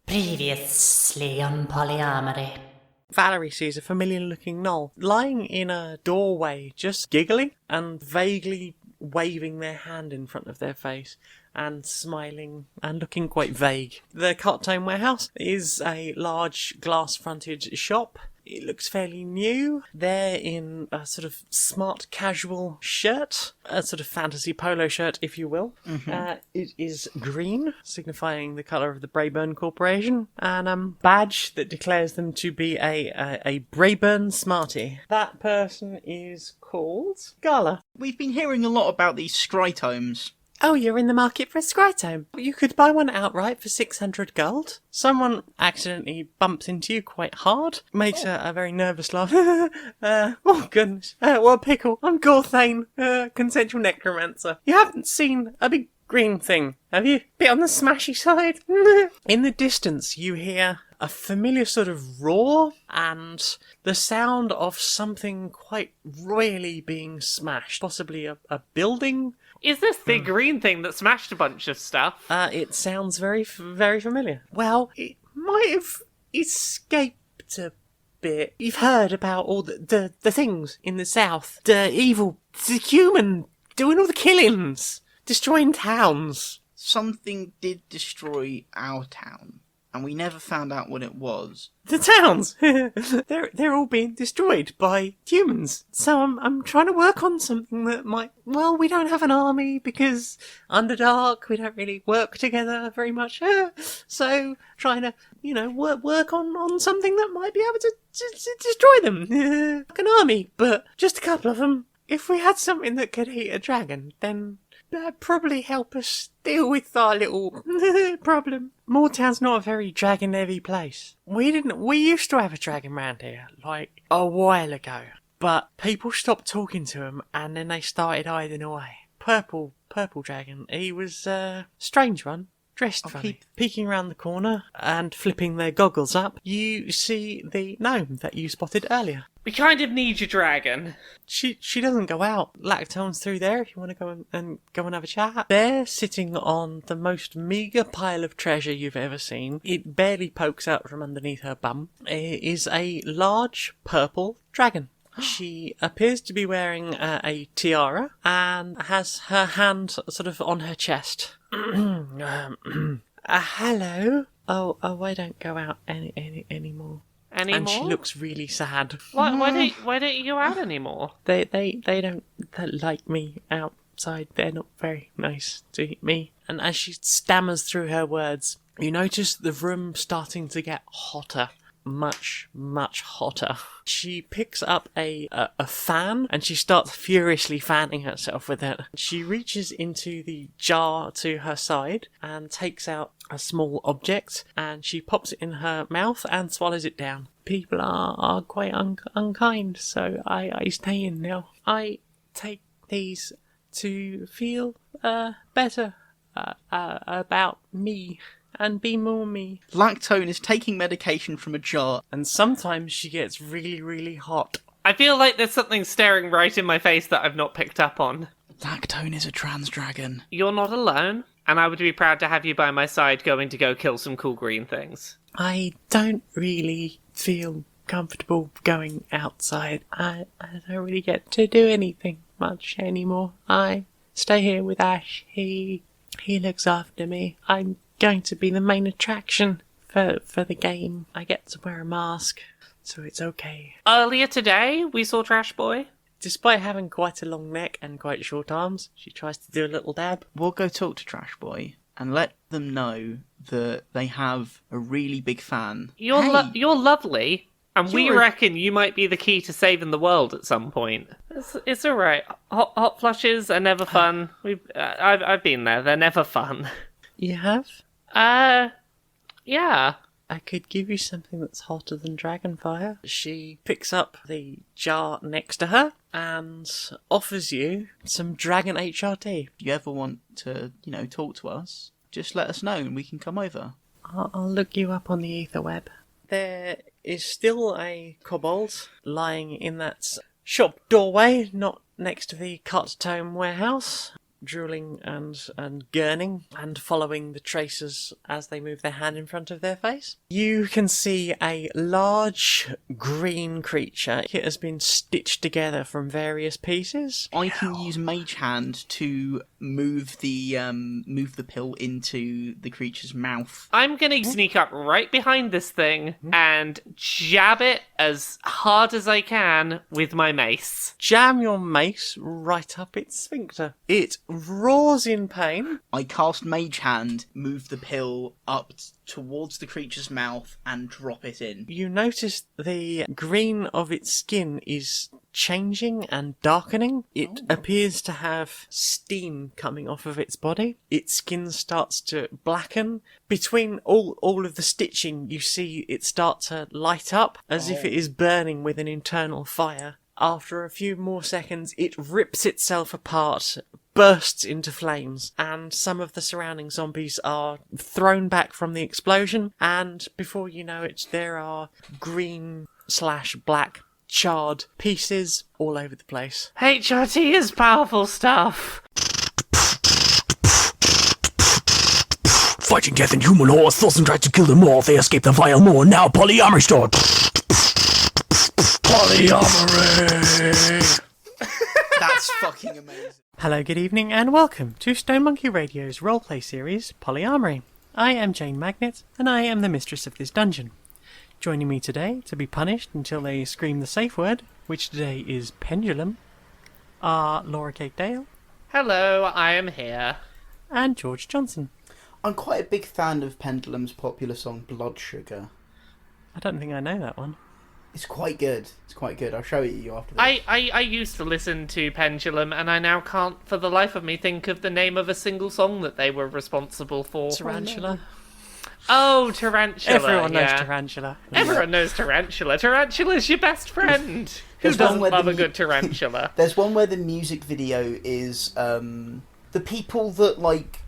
Previously on PolyArmoury. Valarie sees a familiar-looking gnoll lying in a doorway, just giggling and vaguely waving their hand in front of their face and smiling and looking quite vague. The Cartone Warehouse is a large glass-fronted shop. It looks fairly new. They're in a sort of smart casual shirt, a sort of fantasy polo shirt, if you will. It is green, signifying the colour of the Brayburn Corporation, and a badge that declares them to be a Brayburn Smartie. That person is called Gala. We've been hearing a lot about these scrytomes. Oh, you're in the market for a scrytome. You could buy one outright for 600 gold. Someone accidentally bumps into you quite hard, makes a very nervous laugh. Oh goodness, what a pickle. I'm Gorthane, consensual necromancer. You haven't seen a big green thing, have you? Bit on the smashy side. In the distance, you hear a familiar sort of roar and the sound of something quite royally being smashed. Possibly a building. Is this the green thing that smashed a bunch of stuff? It sounds very familiar. Well, it might have escaped a bit. You've heard about all the things in the south. The evil, the human, doing all the killings, destroying towns. Something did destroy our town, and we never found out what it was. The towns! they're all being destroyed by humans. So I'm trying to work on something that might... Well, we don't have an army because Underdark, we don't really work together very much. So trying to, work on something that might be able to destroy them. Like an army, but just a couple of them. If we had something that could eat a dragon, then... that'd probably help us deal with our little problem. Moortown's not a very dragon-heavy place. We used to have a dragon round here, like, a while ago. But people stopped talking to him, and then they started hiding away. Purple dragon. He was a strange one. Dressed funny. Peeking around the corner and flipping their goggles up, you see the gnome that you spotted earlier. We kind of need your dragon. She doesn't go out. Lactone's through there if you want to go and have a chat. They're sitting on the most meagre pile of treasure you've ever seen. It barely pokes out from underneath her bum. It is a large purple dragon. She appears to be wearing a tiara and has her hand sort of on her chest. Hello. Oh, I don't go out anymore. Anymore? And she looks really sad. Why don't you go out anymore? They don't like me outside. They're not very nice to me. And as she stammers through her words, you notice the room starting to get hotter. Much hotter. She picks up a fan and she starts furiously fanning herself with it. She reaches into the jar to her side and takes out a small object and she pops it in her mouth and swallows it down. People are quite unkind, so I stay in now. I take these to feel better about me. And be more me. Lactone is taking medication from a jar. And sometimes she gets really, really hot. I feel like there's something staring right in my face that I've not picked up on. Lactone is a trans dragon. You're not alone, and I would be proud to have you by my side going to go kill some cool green things. I don't really feel comfortable going outside. I don't really get to do anything much anymore. I stay here with Ash. He looks after me. I'm going to be the main attraction for the game. I get to wear a mask, so it's okay. Earlier today, we saw Trash Boy. Despite having quite a long neck and quite short arms, she tries to do a little dab. We'll go talk to Trash Boy and let them know that they have a really big fan. You're lovely, and we reckon you might be the key to saving the world at some point. It's all right. Hot flushes are never fun. I've been there. They're never fun. You have? Yeah. I could give you something that's hotter than dragonfire. She picks up the jar next to her and offers you some dragon HRT. If you ever want to, talk to us, just let us know and we can come over. I'll look you up on the ether web. There is still a kobold lying in that shop doorway, not next to the Cartone Warehouse. drooling and gurning and following the tracers as they move their hand in front of their face. You can see a large green creature. It has been stitched together from various pieces. I can use Mage Hand to move the pill into the creature's mouth. I'm gonna sneak up right behind this thing and jab it as hard as I can with my mace. Jam your mace right up its sphincter. It roars in pain. I cast Mage Hand, move the pill up towards the creature's mouth, and drop it in. You notice the green of its skin is changing and darkening. It appears to have steam coming off of its body. Its skin starts to blacken. Between all of the stitching, you see it start to light up as if it is burning with an internal fire. After a few more seconds, it rips itself apart, bursts into flames, and some of the surrounding zombies are thrown back from the explosion, and before you know it, there are green/black charred pieces all over the place. HRT is powerful stuff. Fighting death and human horse, Thordsson tried to kill them all. They escaped the vile moor. Now PolyArmoury store. PolyArmoury. That's fucking amazing. Hello, good evening, and welcome to Stone Monkey Radio's roleplay series, PolyArmoury. I am Jane Magnet, and I am the mistress of this dungeon. Joining me today to be punished until they scream the safe word, which today is pendulum, are Laura Kate Dale Hello, I am here. and George Johnson. I'm quite a big fan of Pendulum's popular song Blood Sugar. I don't think I know that one. It's quite good. It's quite good. I'll show it you after this. I used to listen to Pendulum, and I now can't for the life of me think of the name of a single song that they were responsible for. Tarantula. Oh, Tarantula. Everyone knows yeah. Tarantula. Everyone knows Tarantula. Tarantula's your best friend. Who There's one doesn't where love the a good tarantula? There's one where the music video is the people that like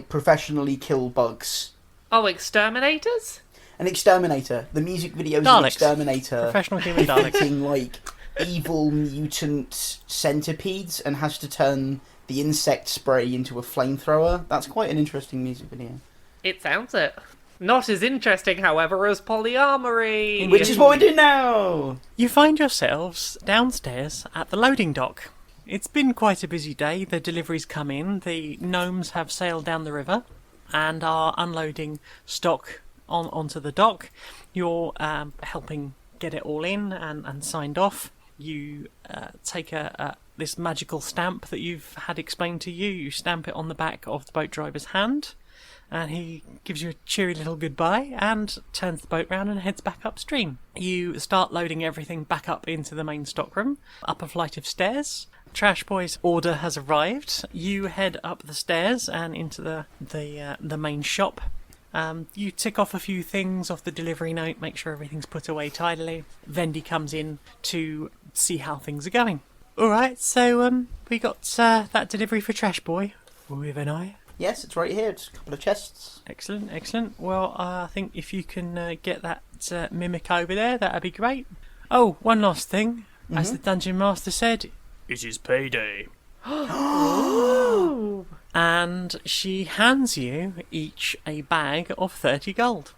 professionally kill bugs. Oh, exterminators? An exterminator. The music video is Daleks. an exterminator Professional human Daleks. fighting like evil mutant centipedes and has to turn the insect spray into a flamethrower. That's quite an interesting music video. It sounds it. Not as interesting, however, as PolyArmoury. Which is what we do now. You find yourselves downstairs at the loading dock. It's been quite a busy day. The deliveries come in. The gnomes have sailed down the river and are unloading stock onto the dock. You're helping get it all in and signed off. You take this magical stamp that you've had explained to you. You stamp it on the back of the boat driver's hand, and he gives you a cheery little goodbye and turns the boat round and heads back upstream. You start loading everything back up into the main stockroom, up a flight of stairs. Trash Boy's order has arrived. You head up the stairs and into the main shop. You tick off a few things off the delivery note, make sure everything's put away tidily. Vendy comes in to see how things are going. Alright, so we got that delivery for Trash Boy with an eye. Yes, it's right here. It's a couple of chests. Excellent, excellent. Well, I think if you can get that mimic over there, that'd be great. Oh, one last thing. As the Dungeon Master said, It is payday. and she hands you each a bag of 30 gold.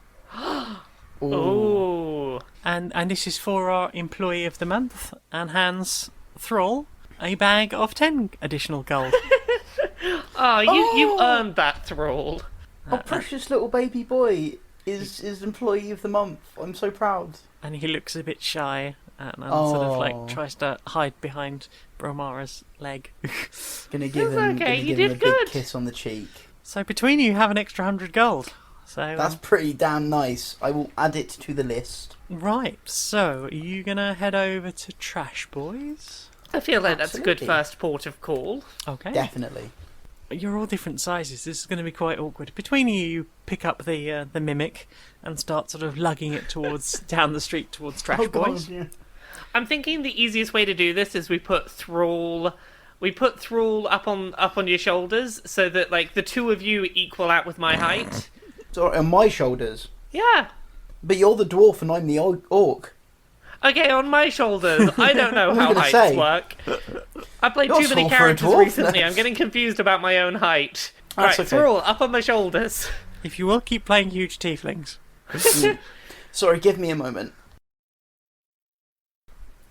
Ooh. And this is for our Employee of the Month, and hands Thrall a bag of 10 additional gold. Oh, you earned that, Thrall. Oh, precious little baby boy is employee of the month. I'm so proud. And he looks a bit shy and sort of like Oh. tries to hide behind Brilmara's leg. Gonna give That's him, okay, gonna you give him did a big good. kiss on the cheek. So between you have an extra 100 gold. So That's pretty damn nice. I will add it to the list. right, so are you gonna head over to Trash Boys? I feel like that's a good Absolutely. first port of call. Okay. Definitely. You're all different sizes. This is going to be quite awkward. Between you pick up the mimic and start sort of lugging it towards down the street towards Trash Boys. yeah. I'm thinking the easiest way to do this is we put Thrall up on your shoulders so that like the two of you equal out with my height. Sorry, on my shoulders. Yeah. But you're the dwarf and I'm the orc. Okay, on my shoulders. I don't know how gonna heights say. work. I played You're too many tall for a characters dwarf. recently. I'm getting confused about my own height. That's Right, okay. Thrall, up on my shoulders. If you will, keep playing huge tieflings. Sorry, give me a moment.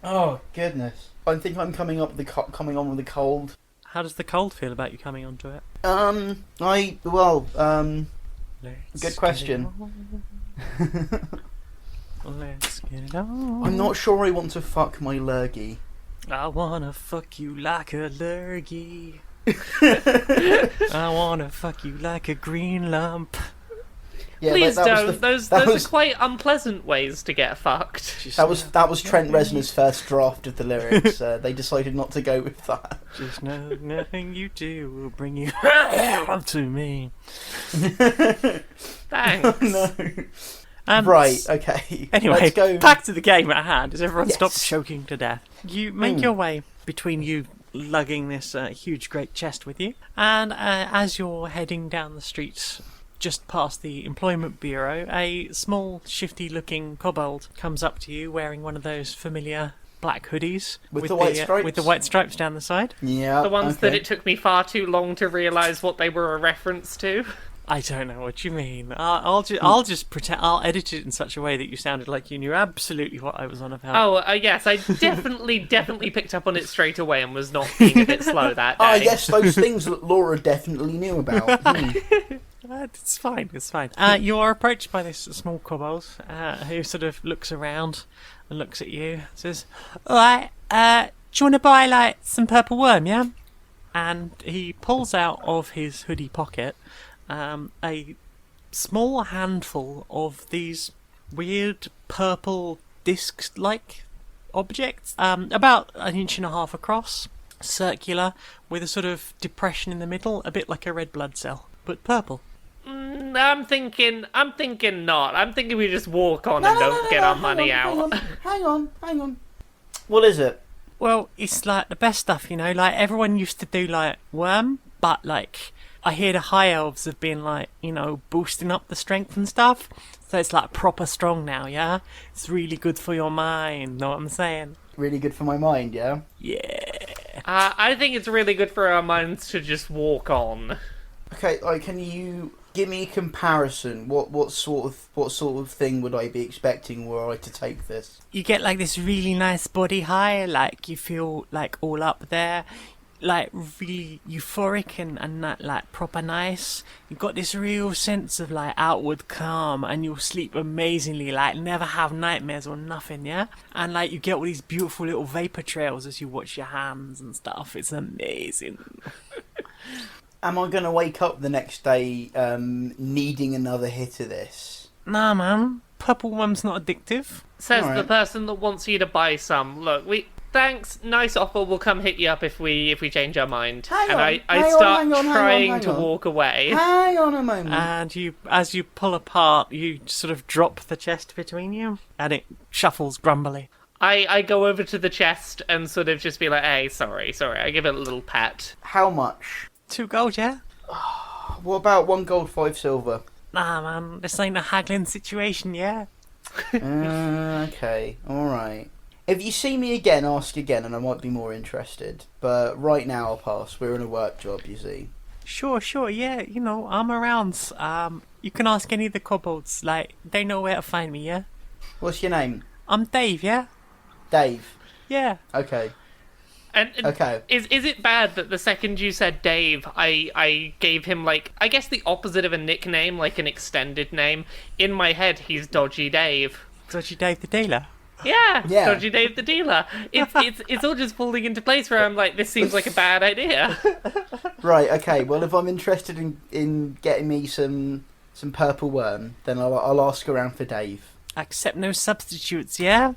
Oh goodness! I think I'm coming on with the cold. How does the cold feel about you coming onto it? Good question. Let's get it on. I'm not sure I want to fuck my lurgy. I wanna fuck you like a lurgy. I wanna fuck you like a green lump. Yeah, Please that don't. was Those that are was- quite unpleasant ways to get fucked. That was Trent Reznor's first draft of the lyrics. They decided not to go with that. Just know nothing you do will bring you up to me. Thanks. No. And Right. Okay. Anyway, let's go. back to the game at hand. As everyone Yes. stops choking to death, you make your way between you lugging this huge great chest with you, and as you're heading down the streets just past the employment bureau, a small shifty looking kobold comes up to you wearing one of those familiar black hoodies With the white stripes? with the white stripes down the side. Yeah. The ones that okay. it took me far too long to realise what they were a reference to. I don't know what you mean. I'll just pretend. I'll edit it in such a way that you sounded like you knew absolutely what I was on about. Oh, yes, I definitely picked up on it straight away and was not being a bit slow that day. Ah, yes, those things that Laura definitely knew about. It's fine. It's fine. You are approached by this small kobold who sort of looks around and looks at you. And says, "All right, do you want to buy like some purple worm? Yeah." And he pulls out of his hoodie pocket a small handful of these weird purple disc-like objects, about 1.5 inches across, circular, with a sort of depression in the middle, a bit like a red blood cell, but purple. I'm thinking not. I'm thinking we just walk on and don't get our money out. Hang on. What is it? Well, it's like the best stuff, you know, like everyone used to do like worm, but like I hear the high elves have been like, you know, boosting up the strength and stuff. So it's like proper strong now, yeah? It's really good for your mind, know what I'm saying? Really good for my mind, yeah? Yeah. I think it's really good for our minds to just walk on. Okay, like, can you give me a comparison? What sort of thing would I be expecting were I to take this? You get like this really nice body high, like you feel like all up there, like really euphoric and that like proper nice. You've got this real sense of like outward calm, and you'll sleep amazingly, like never have nightmares or nothing, yeah? And like you get all these beautiful little vapor trails as you watch your hands and stuff. It's amazing. Am I going to wake up the next day needing another hit of this? Nah, man. Purple worm's not addictive. Says the Alright. person that wants you to buy some. Look, thanks, nice offer. We'll come hit you up if we change our mind. I start trying to walk away. Hang on a moment. And as you pull apart, you sort of drop the chest between you, and it shuffles grumbly. I go over to the chest and sort of just be like, hey, sorry. I give it a little pat. How much? 2 gold, yeah? What about 1 gold, 5 silver? Nah, man, this ain't a haggling situation, yeah? Okay, alright. If you see me again, ask again and I might be more interested. But right now I'll pass. We're in a work job, you see. Sure, yeah, you know, I'm around. You can ask any of the kobolds, like, they know where to find me, yeah? What's your name? I'm Dave, yeah? Dave. Yeah. Okay. And Okay. Is it bad that the second you said Dave, I gave him, like, I guess the opposite of a nickname, like an extended name? In my head, he's Dodgy Dave. Dodgy Dave the dealer. Yeah, Yeah. Dodgy Dave the dealer. It's all just falling into place where I'm like, this seems like a bad idea. Right, okay. Well, if I'm interested in getting me some purple worm, then I'll ask around for Dave. Accept no substitutes, yeah?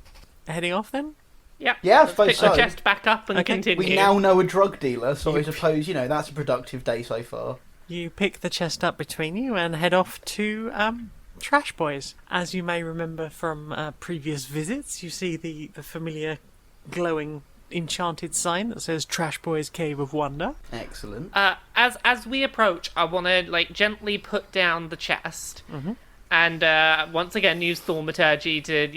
Heading off then? Yep. Yeah, I Let's suppose pick so. the chest back up and Okay. continue. We now know a drug dealer, so I suppose, that's a productive day so far. You pick the chest up between you and head off to Trash Boys. As you may remember from previous visits, you see the familiar glowing enchanted sign that says Trash Boys Cave of Wonder. Excellent. As we approach, I want to like gently put down the chest, and once again use thaumaturgy to,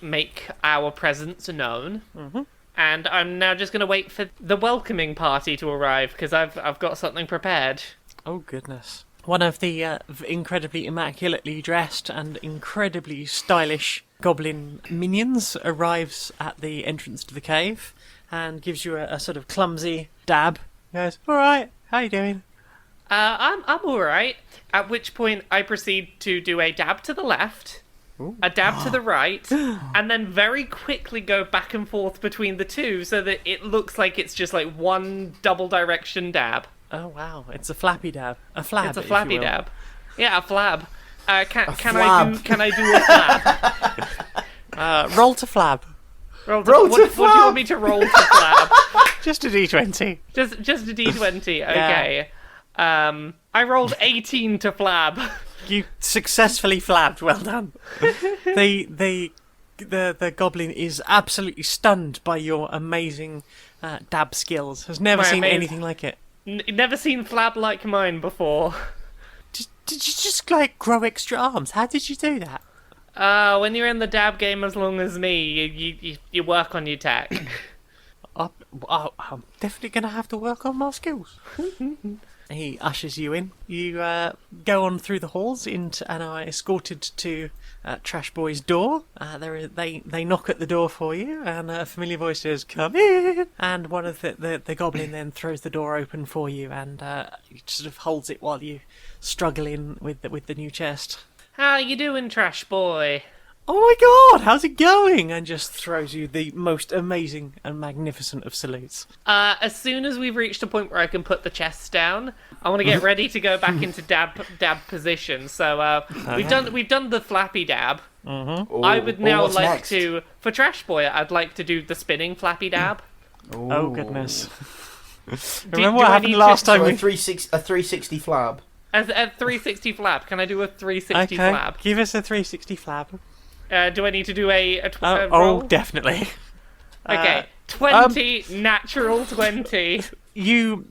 make our presence known. Mm-hmm. And I'm now just going to wait for the welcoming party to arrive, because I've got something prepared. Oh, goodness. One of the incredibly immaculately dressed and incredibly stylish goblin minions arrives at the entrance to the cave and gives you a sort of clumsy dab. He goes, "All right, how you doing?" I'm all right. At which point I proceed to do a dab to the left, a dab to the right, and then very quickly go back and forth between the two so that it looks like it's just like one double direction dab. Oh, wow. It's a flappy dab. A flab, It's a flappy dab. Yeah, a flab. Can flab. I do a flab? Roll to flab. What do you want me to roll to flab? Just a d20. Just a d20. Okay. I rolled 18 to flab. You successfully flabbed. Well done. The goblin is absolutely stunned by your amazing dab skills. Has never seen anything like it. Never seen flab like mine before. Did you just like grow extra arms? How did you do that? When you're in the dab game as long as me, you work on your tech. I'm definitely going to have to work on my skills. He ushers you in. You go on through the halls and are escorted to Trash Boy's door. They knock at the door for you, and a familiar voice says, "Come in!" And one of the goblin then throws the door open for you and sort of holds it while you struggle in with the new chest. How you doing, Trash Boy? "Oh my god, how's it going?" And just throws you the most amazing and magnificent of salutes. As soon as we've reached a point where I can put the chest down, I want to get ready to go back into dab position. So we've done the flappy dab. Mm-hmm. I would now what's like next? to, for Trash Boy, I'd like to do the spinning flappy dab. Oh goodness. Do Remember what I happened need last time So we... a 360 flab. A 360 flab. Can I do a 360 Okay, flab? give us a 360 flab. Do I need to do a Oh, roll? definitely. Okay, 20, natural 20. You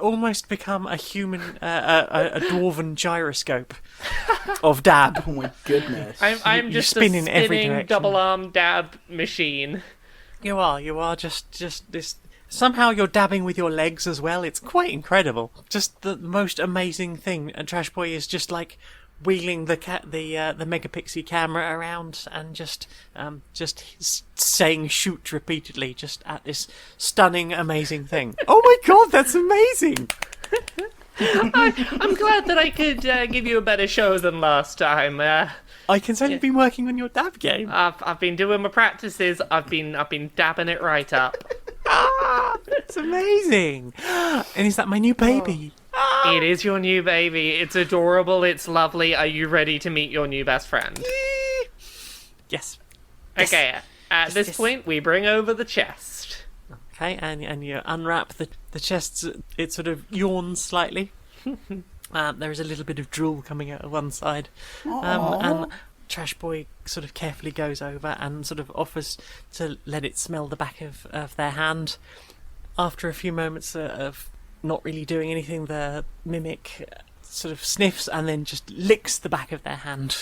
almost become a human, a dwarven gyroscope of dab. Oh my goodness. I'm you just spin a in every spinning direction. double-arm dab machine. You are just this. Somehow you're dabbing with your legs as well. It's quite incredible. Just the most amazing thing. And Trash Boy is just like wheeling the megapixel camera around and just saying shoot repeatedly just at this stunning amazing thing. Oh my god, that's amazing. I'm glad that I could give you a better show than last time. I can tell you've been working on your dab game. I've been doing my practices. I've been dabbing it right up. It's amazing. And is that my new baby? It is your new baby. It's adorable. It's lovely. Are you ready to meet your new best friend? Yes. Okay. At this yes. point, we bring over the chest. Okay, and you unwrap the chest. It sort of yawns slightly. There is a little bit of drool coming out of one side. And Trash Boy sort of carefully goes over and sort of offers to let it smell the back of their hand. After a few moments of not really doing anything, the mimic sort of sniffs and then just licks the back of their hand.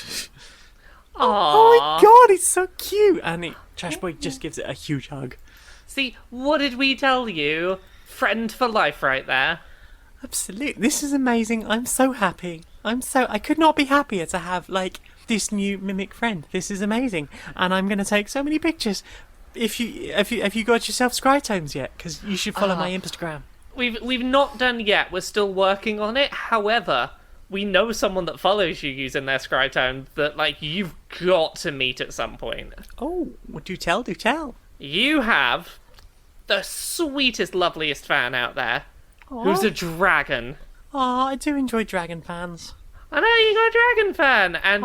Oh my god, it's so cute! And Trash Boy just gives it a huge hug. See, what did we tell you? Friend for life right there. Absolutely. This is amazing. I'm so happy. I could not be happier to have, like, this new mimic friend. This is amazing. And I'm going to take so many pictures. Have you got yourself Scrytones yet? Because you should follow my Instagram. We've not done yet. We're still working on it. However, we know someone that follows you using their Scrytone that, like, you've got to meet at some point. Oh, well, do tell. You have the sweetest, loveliest fan out there, who's a dragon. Oh, I do enjoy dragon fans. I know you got a dragon fan, and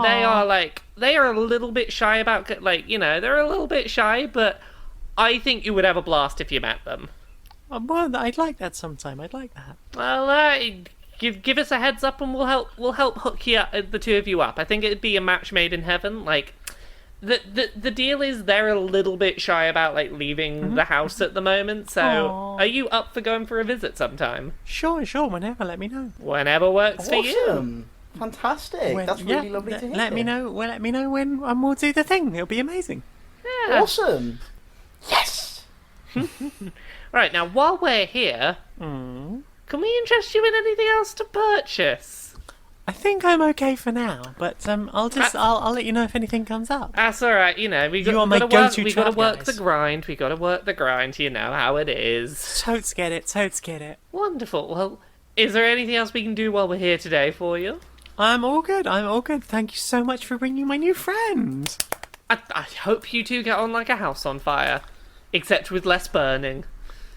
they are a little bit shy about, like, they're a little bit shy, but I think you would have a blast if you met them. Well, I'd like that sometime. I'd like that. Well, give us a heads up, and we'll help hook you the two of you up. I think it'd be a match made in heaven. Like, the deal is they're a little bit shy about, like, leaving the house at the moment. So, are you up for going for a visit sometime? Sure. Whenever, let me know. Whenever works for you. Awesome. Fantastic. That's really lovely to hear. Let me know. Well, let me know when we'll do the thing. It'll be amazing. Yeah. Awesome. Yes. Right, now, while we're here, can we interest you in anything else to purchase? I think I'm okay for now, but I'll let you know if anything comes up. That's alright, we You are my go-to we gotta trap work guys. the grind, you know how it is. Totes get it. Wonderful. Well, is there anything else we can do while we're here today for you? I'm all good. Thank you so much for bringing my new friend. I hope you two get on like a house on fire, except with less burning.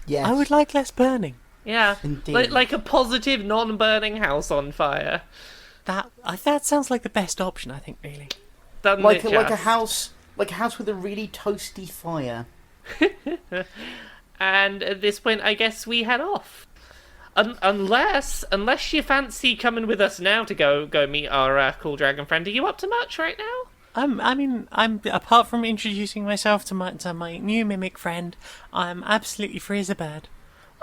Yes. I would like less burning. Yeah, Indeed. like a positive, non-burning house on fire. That sounds like the best option, I think, really. Doesn't like it a just? house with a really toasty fire. And at this point, I guess we head off. Unless you fancy coming with us now to go meet our cool dragon friend. Are you up to much right now? I'm apart from introducing myself to my new mimic friend, I'm absolutely free as a bird.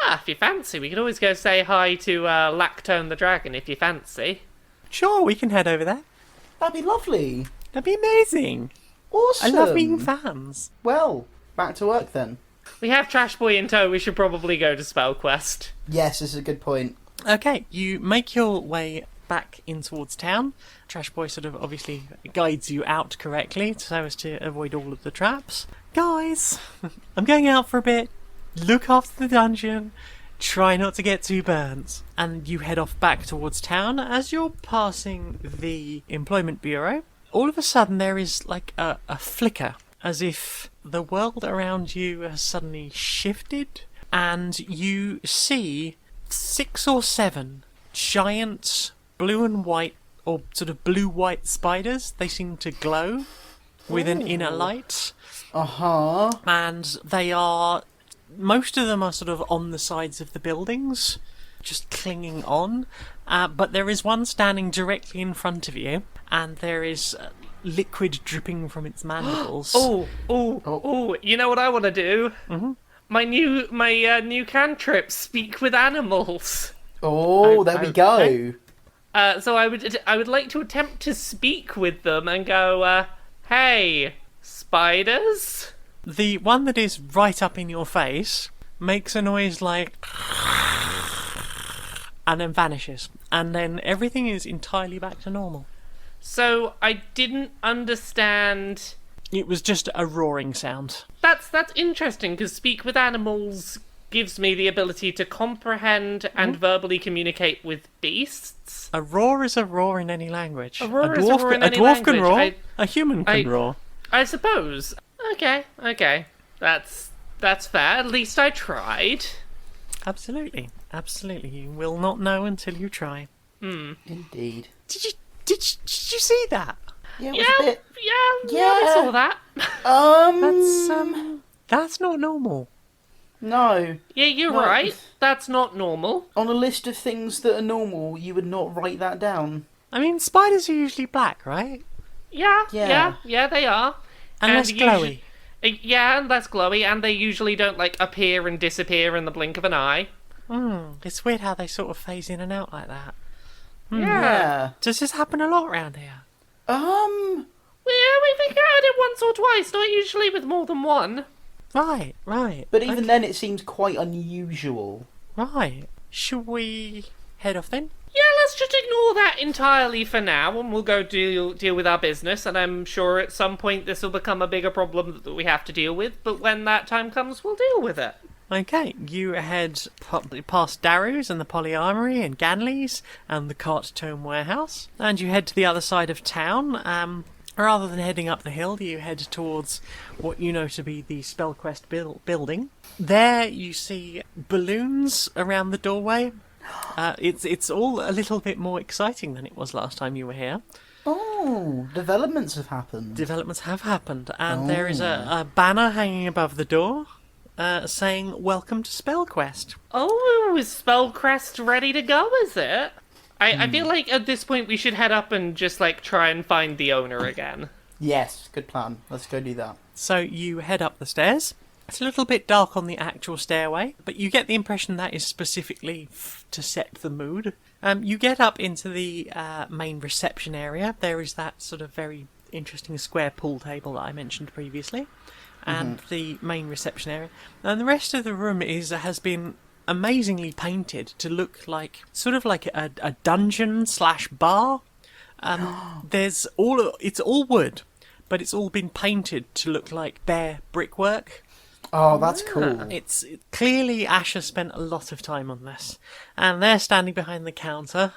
If you fancy, we could always go say hi to Lactone the dragon if you fancy. Sure, we can head over there. That'd be lovely. That'd be amazing. Awesome. I love meeting fans. Well, back to work then. We have Trash Boy in tow, we should probably go to Spellquest. Yes, this is a good point. Okay, you make your way back in towards town. Trash Boy sort of obviously guides you out correctly so as to avoid all of the traps. Guys, I'm going out for a bit. Look after the dungeon. Try not to get too burnt. And you head off back towards town. As you're passing the employment bureau, all of a sudden there is like a flicker, as if the world around you has suddenly shifted, and you see 6 or 7 giant blue and white, or sort of blue-white spiders. They seem to glow with an inner light, Uh-huh. and most of them are sort of on the sides of the buildings, just clinging on, but there is one standing directly in front of you, and there is liquid dripping from its mandibles. Oh, you know what I want to do? Mm-hmm. My new cantrip, speak with animals. Oh, there we go. okay. So I would like to attempt to speak with them and go, hey, spiders? The one that is right up in your face makes a noise like, and then vanishes, and then everything is entirely back to normal. So I didn't understand. It was just a roaring sound. That's interesting, because speak with animals gives me the ability to comprehend and verbally communicate with beasts. A roar is a roar in any language. A roar is a roar in any language. Can roar. A human can roar. I suppose. Okay. That's fair. At least I tried. Absolutely. You will not know until you try. Indeed. Did you see that? Yeah, it was a bit... Yeah, I saw that. That's not normal. No. Yeah, you're No. right. That's not normal. On a list of things that are normal, you would not write that down. I mean, spiders are usually black, right? Yeah, Yeah. they are. And less glowy. Yeah, and less glowy, and they usually don't, appear and disappear in the blink of an eye. It's weird how they sort of phase in and out like that. Yeah. Does this happen a lot around here? Well, we've encountered it once or twice, not usually with more than one. Right. But even then, it seems quite unusual. Right. Should we head off then? Yeah, let's just ignore that entirely for now, and we'll go deal with our business, and I'm sure at some point this will become a bigger problem that we have to deal with, but when that time comes, we'll deal with it. Okay, you head past Daru's and the PolyArmoury and Ganley's and the Cart Tome Warehouse, and you head to the other side of town. Rather than heading up the hill, you head towards what you know to be the Spellquest building. There you see balloons around the doorway. It's all a little bit more exciting than it was last time you were here. Oh, developments have happened. Developments have happened, and there is a banner hanging above the door saying, "Welcome to Spellquest." Oh, is Spellcrest ready to go, is it? I feel like at this point we should head up and just, try and find the owner again. Yes, good plan. Let's go do that. So you head up the stairs, It's a little bit dark on the actual stairway, but you get the impression that is specifically to set the mood. You get up into the main reception area. There is that sort of very interesting square pool table that I mentioned previously, and the main reception area. And the rest of the room has been amazingly painted to look like sort of like a dungeon / bar. It's all wood, but it's all been painted to look like bare brickwork. Oh, that's cool. It's clearly Ash has spent a lot of time on this, and they're standing behind the counter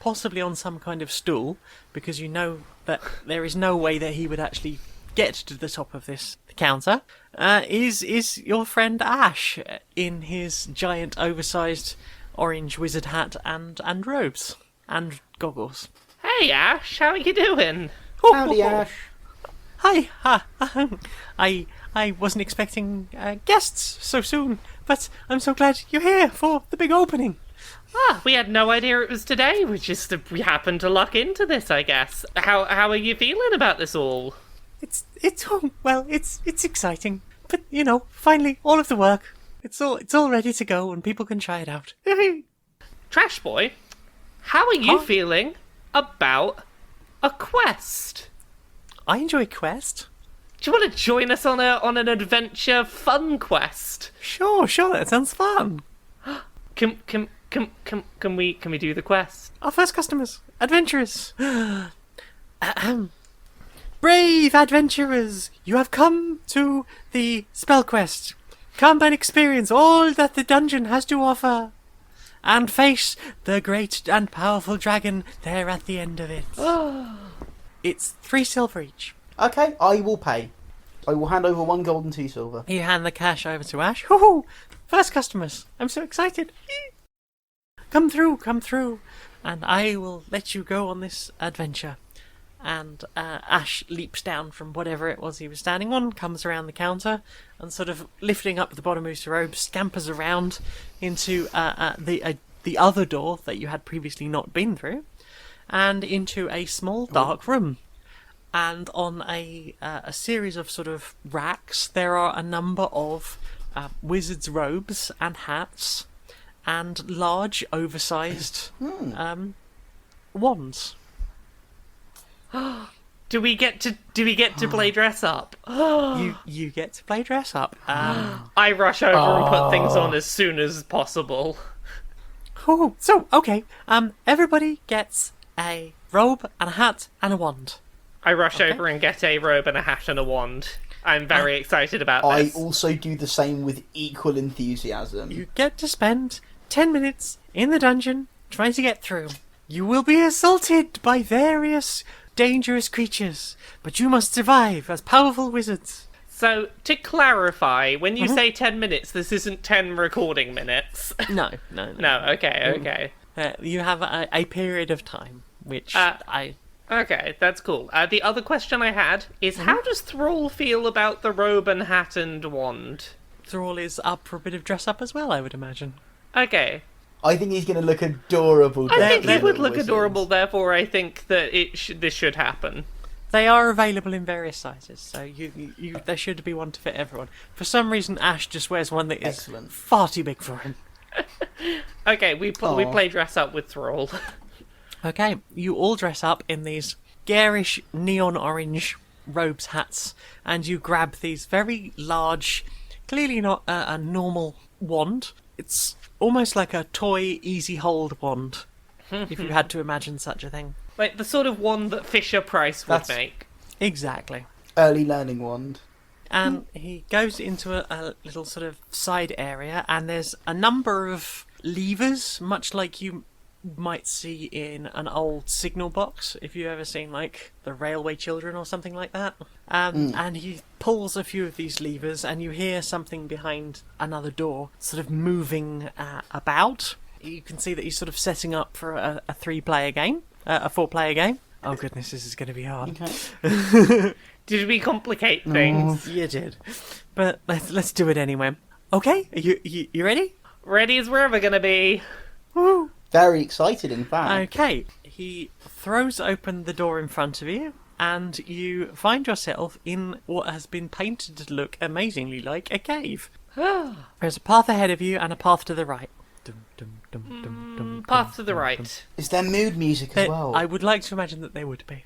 possibly on some kind of stool, because you know that there is no way that he would actually get to the top of this counter. Is your friend Ash in his giant oversized orange wizard hat and robes and goggles? Hey, Ash, how are you doing? Howdy, Ash. Hi. I wasn't expecting guests so soon, but I'm so glad you're here for the big opening. We had no idea it was today. We happened to luck into this, I guess. How are you feeling about this all? It's exciting, but finally all of the work. It's all ready to go and people can try it out. Trash Boy, how are you feeling about a quest? I enjoy quest. Do you want to join us on an adventure fun quest? Sure, that sounds fun. Can we do the quest? Our first customers, adventurers. Brave adventurers, you have come to the spell quest. Come and experience all that the dungeon has to offer, and face the great and powerful dragon there at the end of it. It's 3 silver each. Okay, I will pay. I will hand over 1 gold and 2 silver. You hand the cash over to Ash. Hoo-hoo! First customers. I'm so excited. Come through, and I will let you go on this adventure. And Ash leaps down from whatever it was he was standing on, comes around the counter, and sort of lifting up the bottom of his robe, scampers around into the other door that you had previously not been through, and into a small dark room. And on a series of sort of racks, there are a number of wizards' robes and hats, and large, oversized wands. Do we get to play dress up? You get to play dress up. I rush over and put things on as soon as possible. Okay. Everybody gets a robe and a hat and a wand. I rush over and get a robe and a hat and a wand. I'm very excited about this. I also do the same with equal enthusiasm. You get to spend 10 minutes in the dungeon trying to get through. You will be assaulted by various dangerous creatures, but you must survive as powerful wizards. So, to clarify, when you say 10 minutes, this isn't 10 recording minutes? No. No, okay. You have a period of time, which Okay, that's cool. The other question I had is, how does Thrall feel about the robe and hat and wand? Thrall is up for a bit of dress up as well, I would imagine. Okay. I think he's going to look adorable. I think he little would look wizards. adorable, therefore I think that this should happen. They are available in various sizes, so there should be one to fit everyone. For some reason, Ash just wears one that is Excellent. far too big for him. Okay, we play dress up with Thrall. Okay, you all dress up in these garish neon orange robes, hats, and you grab these very large, clearly not a normal wand. It's almost like a toy easy hold wand, if you had to imagine such a thing. Like the sort of wand that Fisher-Price would make. Exactly. Early learning wand. And he goes into a little sort of side area, and there's a number of levers, much like you might see in an old signal box, if you've ever seen like the Railway Children or something like that. And he pulls a few of these levers, and you hear something behind another door sort of moving about. You can see that he's sort of setting up for a 3-player game, a 4-player game. Oh goodness, this is going to be hard. Okay. Did we complicate things? You did, but let's do it anyway. Okay, are you ready? Ready as we're ever gonna be. Woo. Very excited, in fact. Okay, he throws open the door in front of you, and you find yourself in what has been painted to look amazingly like a cave. There's a path ahead of you and a path to the right. Path to the right. Is there mood music as well? I would like to imagine that there would be.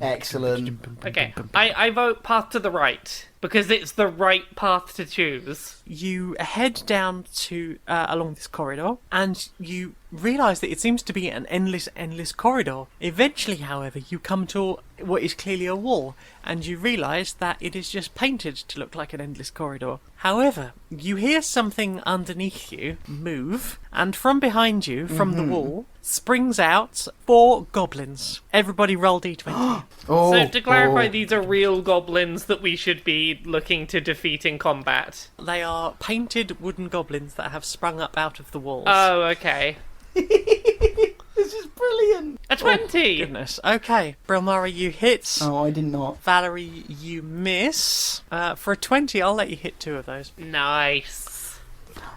Excellent. Okay, I vote path to the right, because it's the right path to choose. You head down to along this corridor, and you realise that it seems to be an endless corridor. Eventually, however, you come to what is clearly a wall, and you realise that it is just painted to look like an endless corridor. However, you hear something underneath you move, and from behind you, from the wall, springs out 4 goblins. Everybody roll d20. So to clarify, these are real goblins that we should be looking to defeat in combat. They are painted wooden goblins that have sprung up out of the walls. Oh, okay. This is brilliant. A 20! Goodness. Okay, Brilmara, you hit. Oh, I did not. Valarie, you miss. For a 20, I'll let you hit 2 of those. Nice.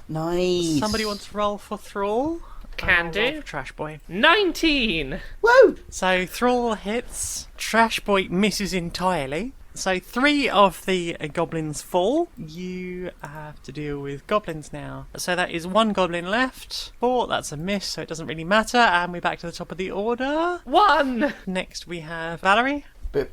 Nice. Somebody wants to roll for Thrall? Can I'll roll do. for Trash Boy. 19! Woo! So Thrall hits. Trash Boy misses entirely. So 3 of the goblins fall. You have to deal with goblins now. So that is 1 goblin left. 4, that's a miss, so it doesn't really matter. And we're back to the top of the order. 1! Next we have Valarie. Right,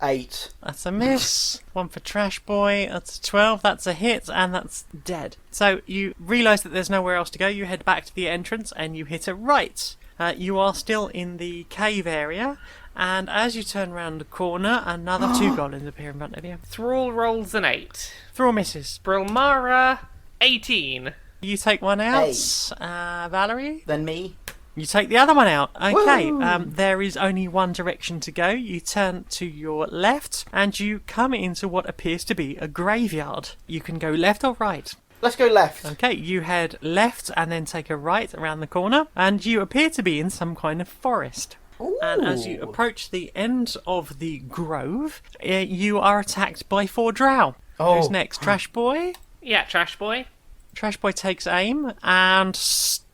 8. That's a miss. 1 for Trash Boy. That's a 12. That's a hit, and that's dead. So you realise that there's nowhere else to go. You head back to the entrance, and you hit a right. You are still in the cave area, and as you turn around the corner, another 2 goblins appear in front of you. Thrall rolls an 8. Thrall misses. Brilmara, 18. You take one out. Hey. Valarie? Then me. You take the other one out. Okay, Woo! there is only one direction to go. You turn to your left, and you come into what appears to be a graveyard. You can go left or right. Let's go left. Okay, you head left and then take a right around the corner, and you appear to be in some kind of forest. Ooh. And as you approach the end of the grove, you are attacked by 4 drow. Oh. Who's next? Trash Boy? Yeah, Trash Boy. Trash Boy takes aim and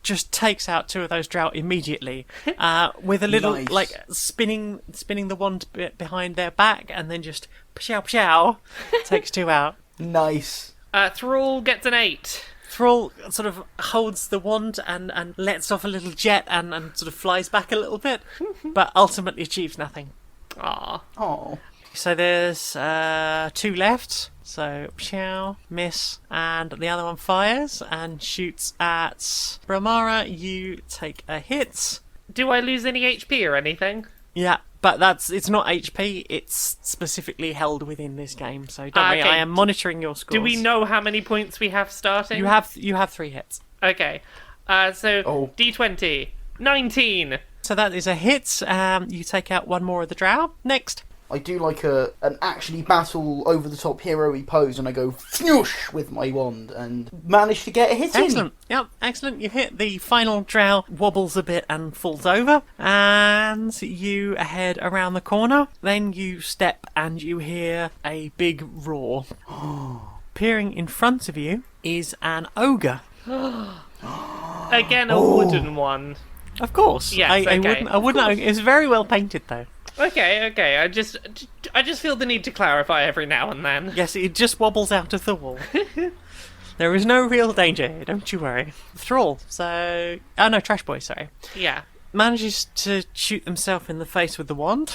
just takes out 2 of those drow immediately, with a little Nice. like spinning the wand bit behind their back, and then just pshow pshow takes 2 out. Nice. Thrall gets an 8. Thrall sort of holds the wand and lets off a little jet and sort of flies back a little bit, but ultimately achieves nothing. Aw. Oh. So there's 2 left. So, pshow, miss, and the other one fires and shoots at Brilmara. You take a hit. Do I lose any HP or anything? Yeah, but it's not HP, it's specifically held within this game, so don't worry, Okay. I am monitoring your scores. Do we know how many points we have starting? You have 3 hits. Okay. So, D20. 19. So that is a hit. You take out 1 more of the drow. Next. I do like an actually battle over the top hero-y pose, and I go snoosh with my wand and manage to get a hit Excellent. Yep, excellent. You hit the final drow, wobbles a bit and falls over, and you head around the corner. Then you step and you hear a big roar. Appearing in front of you is an ogre. Again, a wooden one. Of course. Yes, okay. A wooden ogre. It's very well painted though. Okay. I just feel the need to clarify every now and then. Yes, it just wobbles out of the wall. There is no real danger here, don't you worry. Thrall, so... Oh no, Trash Boy, sorry. Yeah. Manages to shoot himself in the face with the wand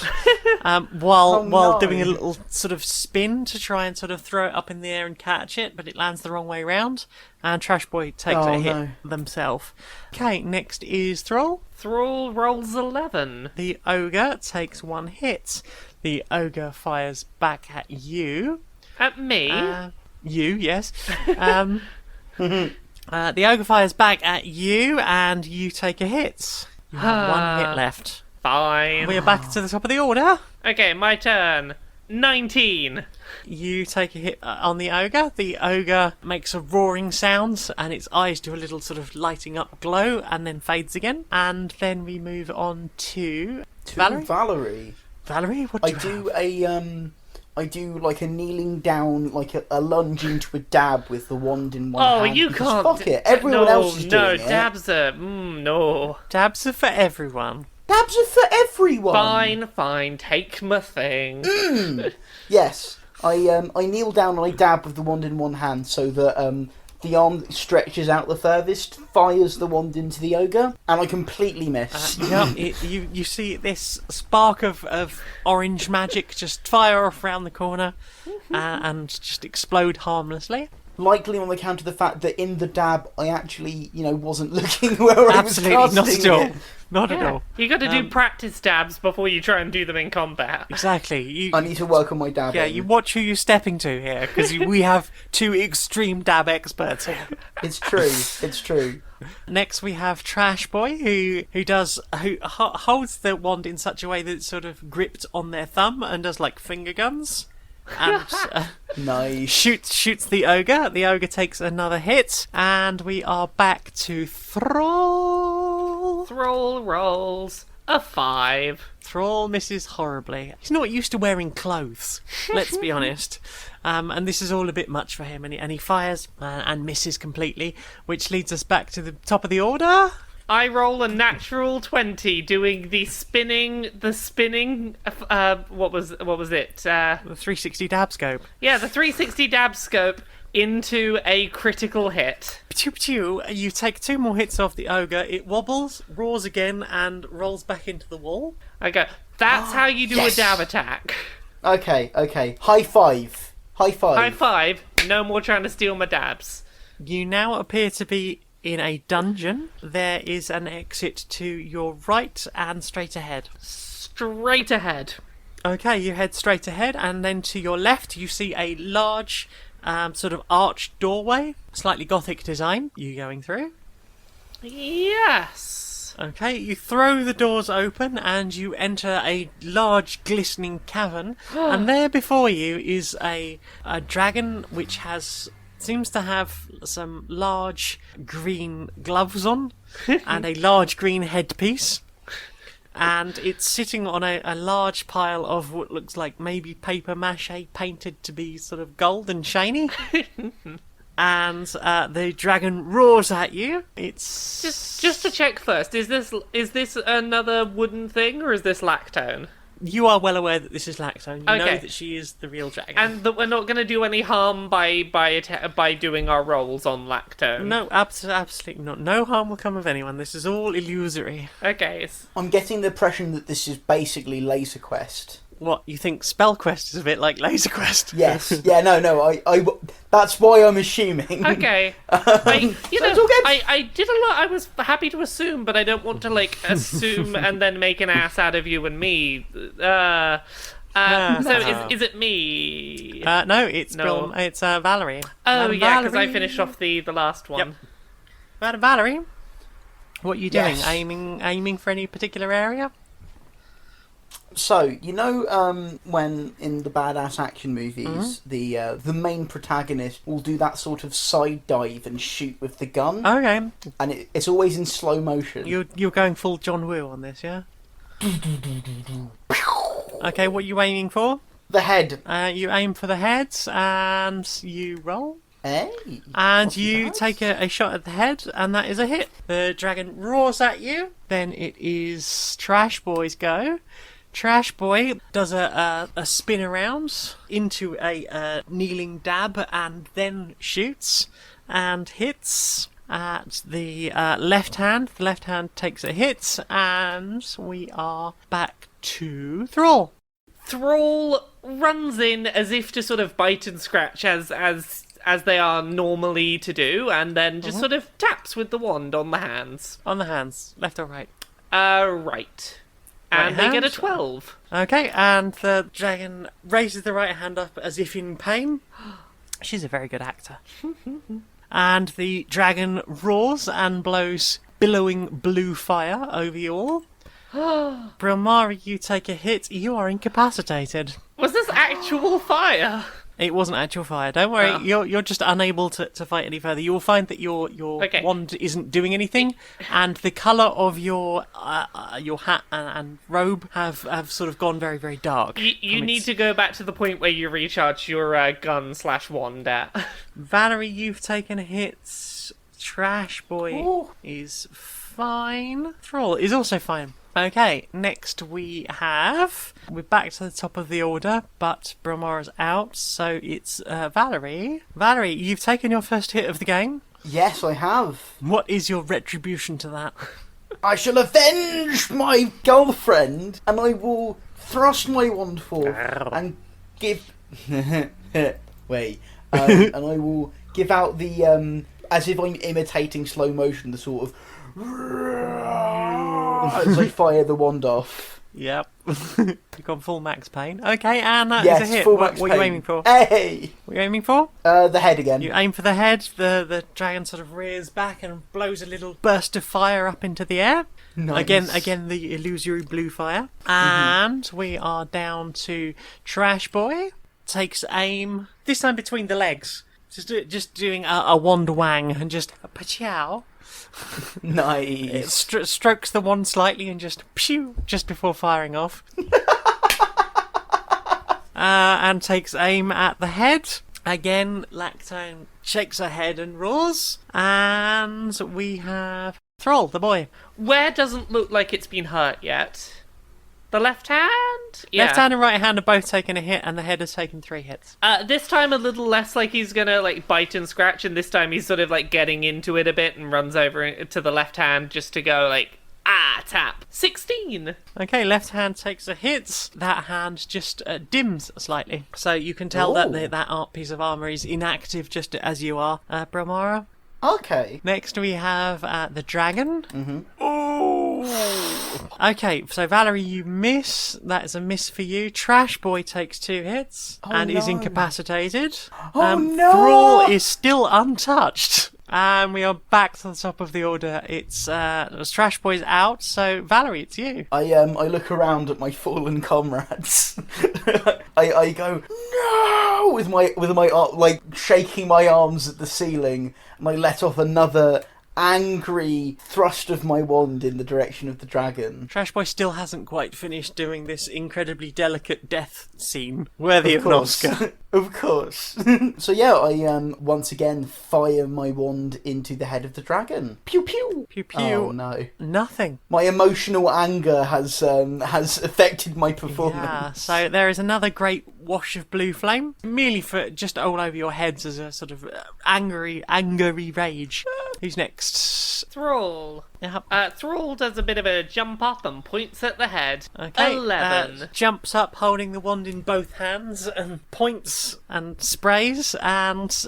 while doing a little sort of spin to try and sort of throw it up in the air and catch it, but it lands the wrong way round, and Trash Boy takes a hit themselves. Okay, next is Thrall. Thrall rolls 11. The ogre takes 1 hit. The ogre fires back at you. At me? You, yes. The ogre fires back at you, and you take a hit. You have 1 hit left. Fine. We are back to the top of the order. Okay, my turn. 19. You take a hit on the ogre. The ogre makes a roaring sound, and its eyes do a little sort of lighting up glow, and then fades again. And then we move on to Valarie. Valarie. Valarie, what do you have? I do like a kneeling down, like a lunge into a dab with the wand in one Oh, hand. you because can't. Fuck it, everyone else is doing it. Dabs are. No. Dabs are for everyone. Dabs are for everyone. Fine, take my thing. Yes, I kneel down and I dab with the wand in one hand so that the arm that stretches out the furthest fires the wand into the ogre, and I completely miss. You see this spark of orange magic just fire off around the corner and just explode harmlessly. Likely on account of the fact that in the dab I actually, wasn't looking where I was Absolutely, not casting at all. it. Not at all. You got to do practice dabs before you try and do them in combat. Exactly. I need to work on my dabbing. Yeah, you watch who you're stepping to here, because we have two extreme dab experts here. It's true. It's true. Next we have Trash Boy, who holds the wand in such a way that it's sort of gripped on their thumb and does like finger guns. And Nice. shoots the ogre. The ogre takes another hit, and we are back to Thrall. Thrall rolls a 5. Thrall misses horribly. He's not used to wearing clothes, let's be honest. And this is all a bit much for him, and he fires and misses completely, which leads us back to the top of the order. I roll a natural 20, doing the spinning. What was it? The 360 dab scope. Yeah, the 360 dab scope into a critical hit. Pew. You take 2 more hits off the ogre. It wobbles, roars again, and rolls back into the wall. I go. That's how you do Yes. a dab attack. Okay. High five. High 5. No more trying to steal my dabs. You now appear to be in a dungeon. There is an exit to your right and straight ahead. Straight ahead. Okay, you head straight ahead, and then to your left you see a large sort of arched doorway, slightly gothic design. You going through? Yes. Okay, you throw the doors open and you enter a large glistening cavern, and there before you is a dragon which seems to have some large green gloves on and a large green headpiece. And it's sitting on a large pile of what looks like maybe paper mache painted to be sort of gold and shiny. And the dragon roars at you. It's Just to check first, is this another wooden thing, or is this lactone? You are well aware that this is Lactone. You know Okay. that she is the real dragon. And that we're not going to do any harm by doing our rolls on lactone. No, absolutely not. No harm will come of anyone. This is all illusory. Okay. I'm getting the impression that this is basically Laser Quest. What, you think Spellquest is a bit like Laser Quest? Yes. Yeah. No. I. That's why I'm assuming. Okay. So it's all good. I did a lot. I was happy to assume, but I don't want to assume and then make an ass out of you and me. So is it me? No, it's No. it's Valarie. Oh Madam yeah, because I Valarie. finished off the last one. Yep. Madam Valarie, what are you doing? Yes. Aiming for any particular area? So when in the badass action movies, the main protagonist will do that sort of side dive and shoot with the gun, Okay, and it's always in slow motion. you're going full John Woo on this, yeah? Okay, what are you aiming for? The head. You aim for the heads, and you roll. Hey. And Not too you bad. take a shot at the head, and that is a hit. The dragon roars at you. Then it is Trash Boy's go. Trash Boy does a spin around into a kneeling dab and then shoots and hits at the left hand. The left hand takes a hit, and we are back to Thrall. Thrall runs in as if to sort of bite and scratch as they are normally to do, and then just sort of taps with the wand on the hands. On the hands, left or right? Right. And Right they get a hand? 12. Okay, and the dragon raises the right hand up as if in pain. She's a very good actor. And the dragon roars and blows billowing blue fire over you all. Brilmara, you take a hit. You are incapacitated. Was this actual fire? It wasn't actual fire. Don't worry. Oh. You're just unable to fight any further. You'll find that your Okay. wand isn't doing anything, and the colour of your hat and robe have sort of gone very, very dark. You from need its- to go back to the point where you recharge your gun/wand at. Valarie, you've taken a hit. Trash Boy Ooh. is fine. Thrall is also fine. Okay, next we're back to the top of the order, but Brilmara's out, so it's Valarie. Valarie, you've taken your first hit of the game. Yes, I have. What is your retribution to that? I shall avenge my girlfriend, and I will thrust my wand forth and give... Wait. And I will give out the, as if I'm imitating slow motion, the sort of... as I fire the wand off. Yep. You've gone full max pain. Okay, and that Yes, is a hit. full What max are you pain. aiming for? Hey! What are you aiming for? The head again. You aim for the head, the dragon sort of rears back and blows a little burst of fire up into the air. Nice. Again, the illusory blue fire. And we are down to Trash Boy. Takes aim, this time between the legs. Just doing a wand wang and just a pa-chow. It Nice. strokes the wand slightly and just pew just before firing off. And takes aim at the head. Again, Lactone shakes her head and roars. And we have Thrall, the boy. Where doesn't look like it's been hurt yet? The left hand? Yeah. Left hand and right hand are both taking a hit, and the head has taken 3 hits. This time a little less like he's gonna like bite and scratch, and this time he's sort of like getting into it a bit and runs over to the left hand just to go like, tap. 16! Okay, left hand takes a hit. That hand just dims slightly. So you can tell that that art piece of armour is inactive just as you are, Brilmara. Okay. Next we have the dragon. Mm-hmm. Okay, so Valarie, you miss. That is a miss for you. Trash Boy takes 2 hits and is incapacitated. No! Thrall is still untouched. And we are back to the top of the order. It's Trash Boy's out, so Valarie, it's you. I look around at my fallen comrades. I go no with my like shaking my arms at the ceiling, and I let off another angry thrust of my wand in the direction of the dragon. Trash Boy still hasn't quite finished doing this incredibly delicate death scene worthy of an Oscar. Of course. So yeah, I once again fire my wand into the head of the dragon. Pew pew. Pew pew. Oh no. Nothing. My emotional anger has affected my performance. Yeah, so there is another great wash of blue flame, merely for just all over your heads as a sort of angry rage. Who's next? Thrall. Yep. Thrall does a bit of a jump up and points at the head. Okay. 11. Jumps up holding the wand in both hands and points and sprays and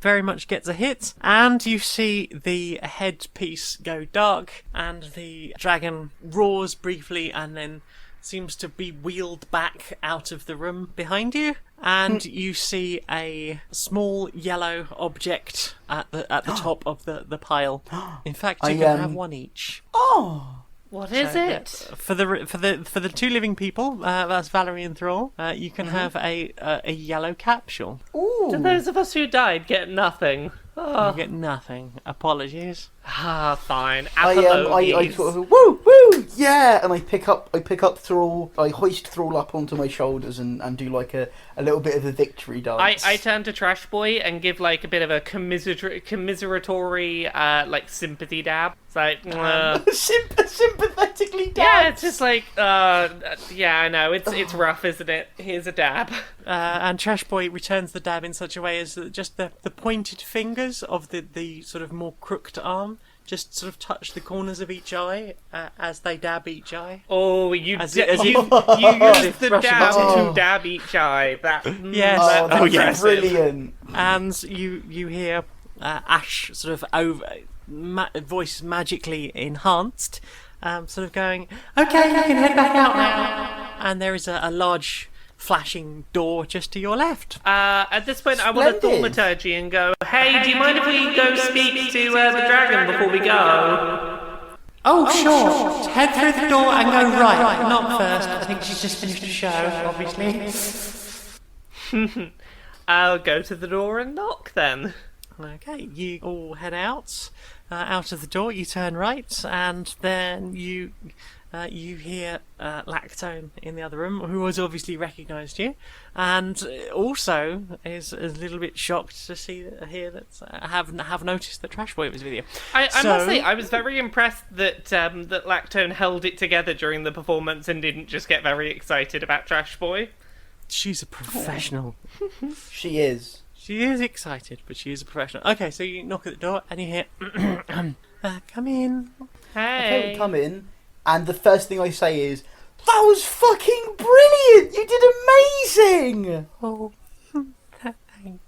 very much gets a hit. And you see the headpiece go dark and the dragon roars briefly and then seems to be wheeled back out of the room behind you. And you see a small yellow object at the top of the pile. In fact, you can have one each. Oh. What is it? For the 2 living people, that's Valarie and Thrall. You can have a yellow capsule. Ooh. Do those of us who died get nothing? You get nothing. Apologies. Fine. I Apologies. sort of woo, yeah, and I pick up Thrall. I hoist Thrall up onto my shoulders and do like a little bit of a victory dance. I turn to Trash Boy and give like a bit of a commiseratory like sympathy dab. It's like sympathetically dab. yeah, it's just like yeah, I know it's rough, isn't it? Here's a dab. And Trash Boy returns the dab in such a way as that just the pointed fingers of the sort of more crooked arm just sort of touch the corners of each eye as they dab each eye. Oh, you As used the dab to dab each eye. Yes. That's brilliant. And you hear Ash sort of voice magically enhanced, sort of going, "Okay, you can head back out now." And there is a large flashing door just to your left. At this point, I want to thaumaturgy and go, hey, do you mind if we go speak to the dragon before we go? Oh, sure. Head through the door and go right, not first. I think she's just finished the show, obviously. I'll go to the door and knock then. Okay, you all head out. Out of the door, you turn right, and then you you hear Lactone in the other room, who has obviously recognised you, and also is a little bit shocked to hear that have noticed that Trash Boy was with you. I must say, I was very impressed that that Lactone held it together during the performance and didn't just get very excited about Trash Boy. She's a professional. She is. She is excited, but she is a professional. Okay, so you knock at the door and you hear, come in. Hey. Okay, come in, and the first thing I say is, "That was fucking brilliant! You did amazing!" Oh,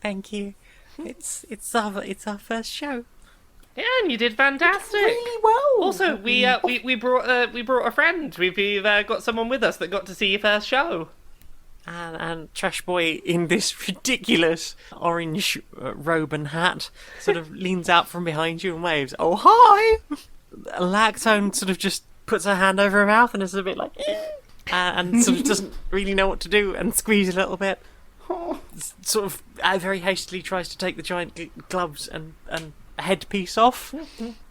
thank you. It's our first show. Yeah, and you did fantastic. Really well. Also, we brought a friend. We've got someone with us that got to see your first show. And Trash Boy, in this ridiculous orange robe and hat, sort of leans out from behind you and waves. Oh, hi! Lactone sort of just puts her hand over her mouth and is a bit like, and sort of doesn't really know what to do and squeeze a little bit. Sort of very hastily tries to take the giant gloves and headpiece off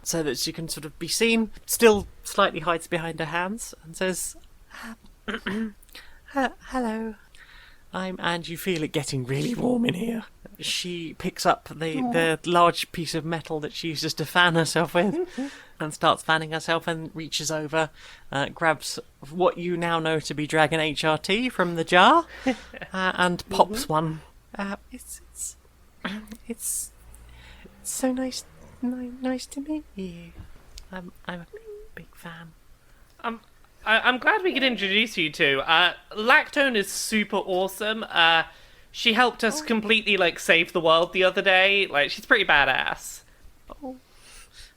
so that she can sort of be seen. Still slightly hides behind her hands and says, hello. And you feel it getting really warm in here. She picks up the large piece of metal that she uses to fan herself with and starts fanning herself and reaches over, grabs what you now know to be Dragon HRT from the jar and pops one. It's so nice to meet you. I'm a big fan. I'm glad we could introduce you to. Lactone is super awesome. She helped us completely save the world the other day. She's pretty badass. Oh.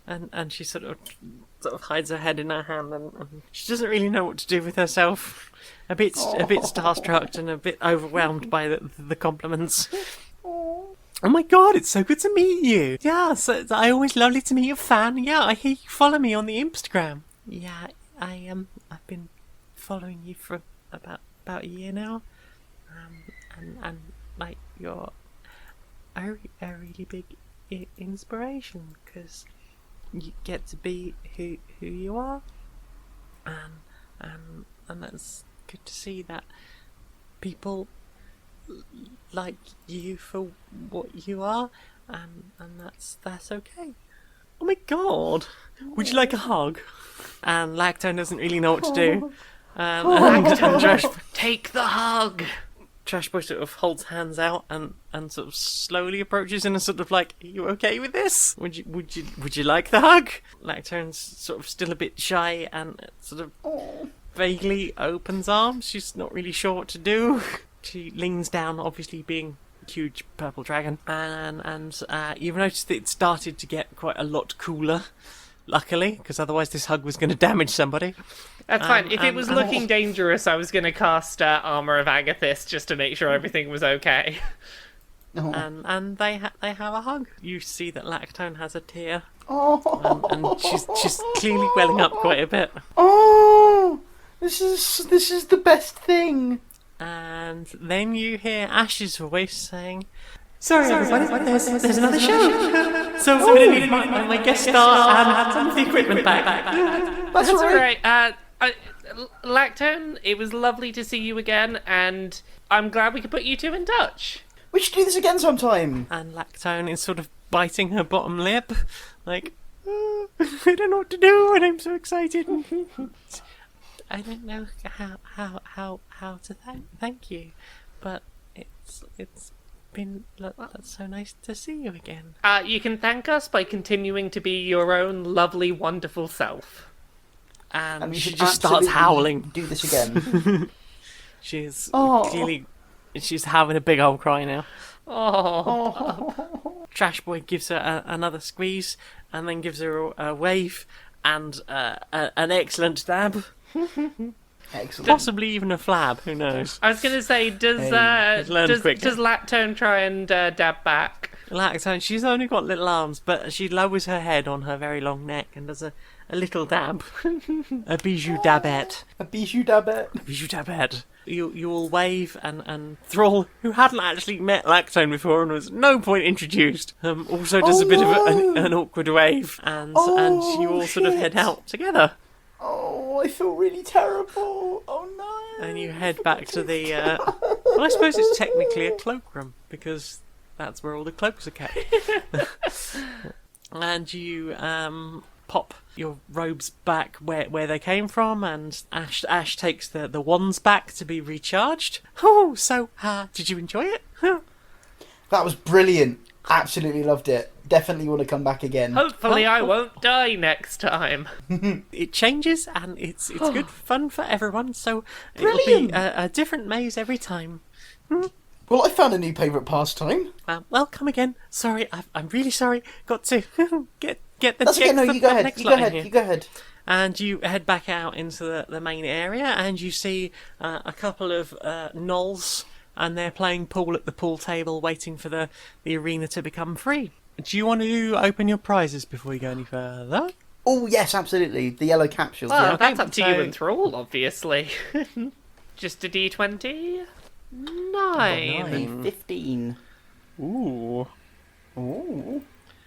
And she sort of hides her head in her hand and she doesn't really know what to do with herself. A bit starstruck and a bit overwhelmed by the compliments. Oh my god, it's so good to meet you. Yeah, so I always lovely to meet your fan. Yeah, I hear you follow me on the Instagram. Yeah, I've been following you for about a year now, and you're a really big inspiration because you get to be who you are, and that's good to see that people like you for what you are, and that's okay. Oh my god! Would you like a hug? And Lactone doesn't really know what to do. Take the hug. Trash Boy sort of holds hands out and sort of slowly approaches in a sort of like, are you okay with this? Would you like the hug? Lactone's sort of still a bit shy and sort of vaguely opens arms. She's not really sure what to do. She leans down, obviously being huge purple dragon, and you've noticed that it started to get quite a lot cooler, luckily, because otherwise this hug was going to damage somebody. That's fine. If it was looking dangerous, I was going to cast Armour of Agathis just to make sure everything was okay. And they have a hug. You see that Lactone has a tear, Oh, and she's clearly welling up quite a bit. oh, this is the best thing. And then you hear Ash's voice saying, "Sorry, everybody, there's another show. So I'm going to need my guest star and some of the equipment back." That's All right. right. Lactone, it was lovely to see you again, and I'm glad we could put you two in touch. We should do this again sometime. And Lactone is sort of biting her bottom lip, like, I don't know what to do, and I'm so excited. I don't know how to thank you, but it's been that's so nice to see you again. You can thank us by continuing to be your own lovely, wonderful self. And we she should just starts absolutely howling. Do this again. She's Oh. clearly she's having a big old cry now. Oh. Trash Boy gives her another squeeze and then gives her a wave and an excellent dab. Excellent. Possibly even a flab, who knows? I was going to say, does learned quickly. Lactone try and dab back? Lactone, she's only got little arms, but she lowers her head on her very long neck and does a little dab. A bijou dabette. A bijou dabette. Bijou dabette. You all wave, and Thrall, who hadn't actually met Lactone before and was at no point introduced, also does a bit of an awkward wave, and you all sort of head out together. Oh, I feel really terrible. Oh no. And you head back to the... well, I suppose it's technically a cloakroom, because that's where all the cloaks are kept. And you pop your robes back where they came from, and Ash takes the wands back to be recharged. Oh, so did you enjoy it? That was brilliant. Absolutely loved it. Definitely want to come back again. Hopefully I won't die next time. It changes, and it's good fun for everyone, so Brilliant. it'll be a different maze every time. Well, I found a new favourite pastime. Well, come again. Sorry, I'm really sorry. Got to get the That's okay, no, you go ahead. next You go lot in ahead. here. You go ahead. And you head back out into the main area, and you see a couple of gnolls, and they're playing pool at the pool table, waiting for the arena to become free. Do you want to open your prizes before you go any further? Oh, yes, absolutely. The yellow capsules. Well, yeah. okay, that's up to so- you and Thrall, obviously. Just a D20? 9. 15. Ooh. Ooh.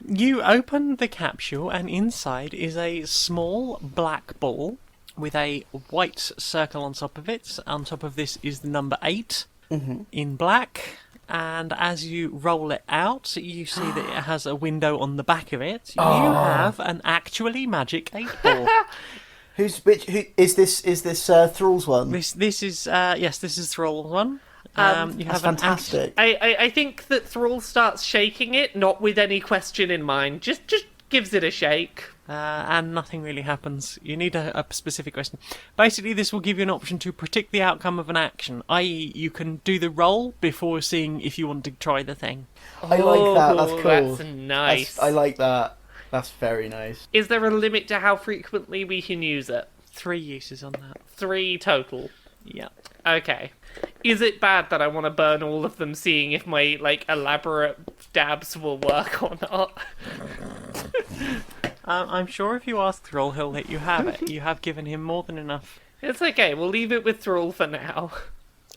You open the capsule, and inside is a small black ball with a white circle on top of it. On top of this is the number 8 in black. And as you roll it out, you see that it has a window on the back of it. You have an actually magic 8 ball. Who is this? Is this Thrall's one? This is this is Thrall's one. You That's have an fantastic. I think that Thrall starts shaking it, not with any question in mind. Just gives it a shake. and nothing really happens. You need a specific question. Basically, this will give you an option to predict the outcome of an action, i.e. you can do the roll before seeing if you want to try the thing. I like that. That's cool. That's nice. I like that. That's very nice. Is there a limit to how frequently we can use it? 3 uses on that. 3 total. Yeah. Okay. Is it bad that I want to burn all of them, seeing if my elaborate dabs will work or not? I'm sure if you ask Thrall, he'll let you have it. You have given him more than enough. It's okay. We'll leave it with Thrall for now.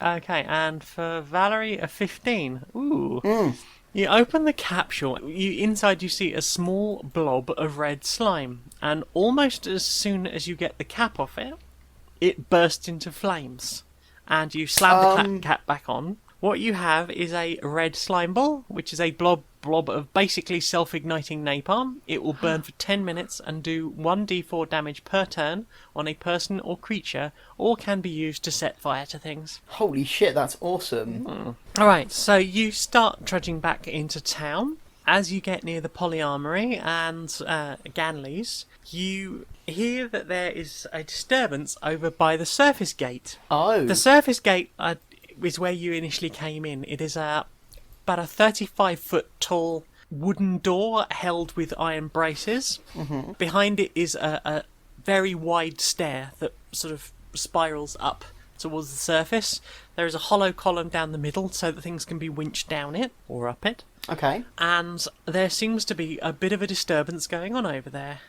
Okay, and for Valarie, a 15. Ooh. You open the capsule. Inside you see a small blob of red slime, and almost as soon as you get the cap off it, it bursts into flames. And you slam the cap back on. What you have is a red slime ball, which is a blob of basically self-igniting napalm. It will burn for 10 minutes and do 1d4 damage per turn on a person or creature, or can be used to set fire to things. Holy shit, that's awesome. Alright, so you start trudging back into town. As you get near the PolyArmoury and Ganley's, you hear that there is a disturbance over by the surface gate. Oh. The surface gate is where you initially came in. It is about a 35-foot tall wooden door held with iron braces. Mm-hmm. Behind it is a very wide stair that sort of spirals up towards the surface. There is a hollow column down the middle so that things can be winched down it or up it. Okay. And there seems to be a bit of a disturbance going on over there.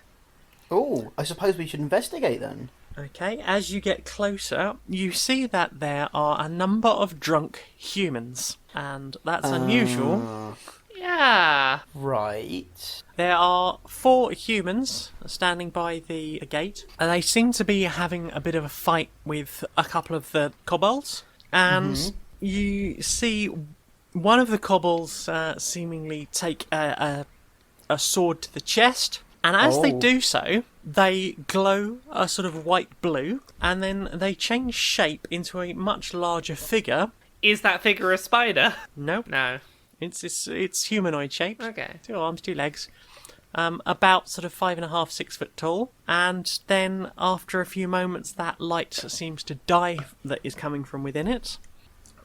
Oh, I suppose we should investigate then. Okay, as you get closer, you see that there are a number of drunk humans, and that's unusual. Yeah. Right. There are 4 humans standing by the gate, and they seem to be having a bit of a fight with a couple of the kobolds, and you see one of the kobolds seemingly take a sword to the chest. And as they do so, they glow a sort of white blue, and then they change shape into a much larger figure. Is that figure a spider? Nope. No. It's humanoid shaped. Okay. 2 arms, 2 legs. About sort of 5.5, 6 foot tall. And then after a few moments, that light seems to die that is coming from within it.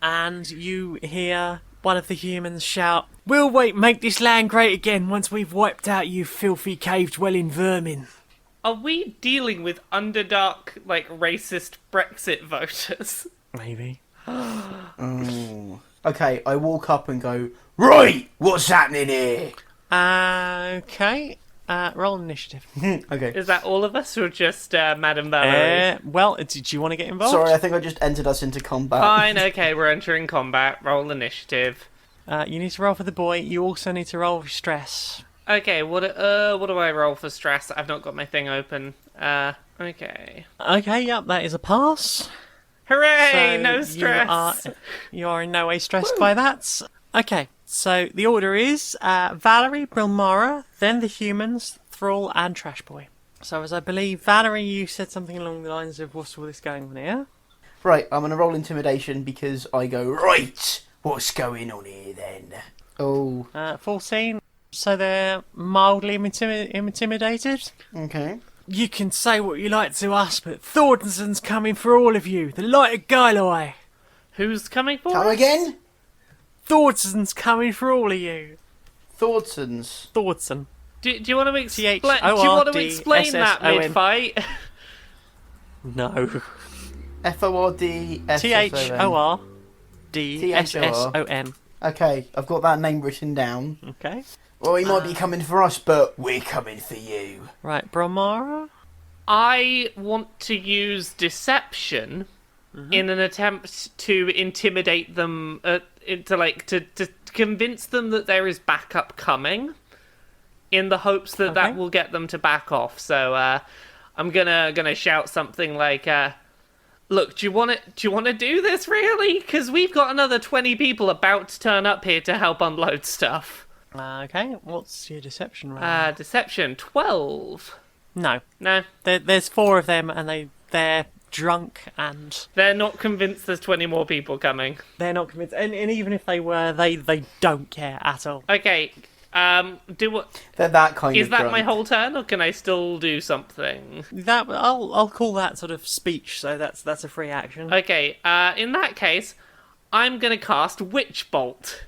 And you hear one of the humans shout, "We'll make this land great again once we've wiped out you filthy cave-dwelling vermin." Are we dealing with underdark, racist Brexit voters? Maybe. Okay, I walk up and go, right, what's happening here? Okay. Roll initiative. Okay. Is that all of us, or just Madame Valarie? Well, do you want to get involved? Sorry, I think I just entered us into combat. Fine, okay, we're entering combat. Roll initiative. You need to roll for the boy. You also need to roll for stress. Okay, what do I roll for stress? I've not got my thing open. Okay. Okay, yep, that is a pass. Hooray! So No stress. You are in no way stressed by that. Okay, so the order is Valarie, Brilmara, then the humans, Thrall, and Trash Boy. So as I believe, Valarie, you said something along the lines of, what's all this going on here? Right, I'm going to roll intimidation because I go, right, what's going on here then? Oh, 14, so they're mildly intimidated. okay. You can say what you like to us, but Thordson's coming for all of you. The light of Gylaway. Who's coming for Come us? again? Thordson's coming for all of you. Thordsons. Thordsson. Do you want to explain? Do you Thordsson. want to explain that mid-fight? No. Fordssson. Thordsson. Okay, I've got that name written down. Okay. Well, he might be coming for us, but we're coming for you. Right, Brilmara. I want to use deception in an attempt to intimidate them, to convince them that there is backup coming, in the hopes that that will get them to back off. So I'm gonna shout something like, "Look, do you want to do this really? Because we've got another 20 people about to turn up here to help unload stuff." Okay, what's your deception roll? Deception 12. No. No, There's 4 of them, and they're drunk, and they're not convinced there's 20 more people coming. they're not convinced. And even if they were, they don't care at all. Okay, do what? They're that kind Is of that drunk. my whole turn, or can I still do something? That I'll call that sort of speech. So that's a free action. Okay, in that case, I'm gonna cast Witch Bolt.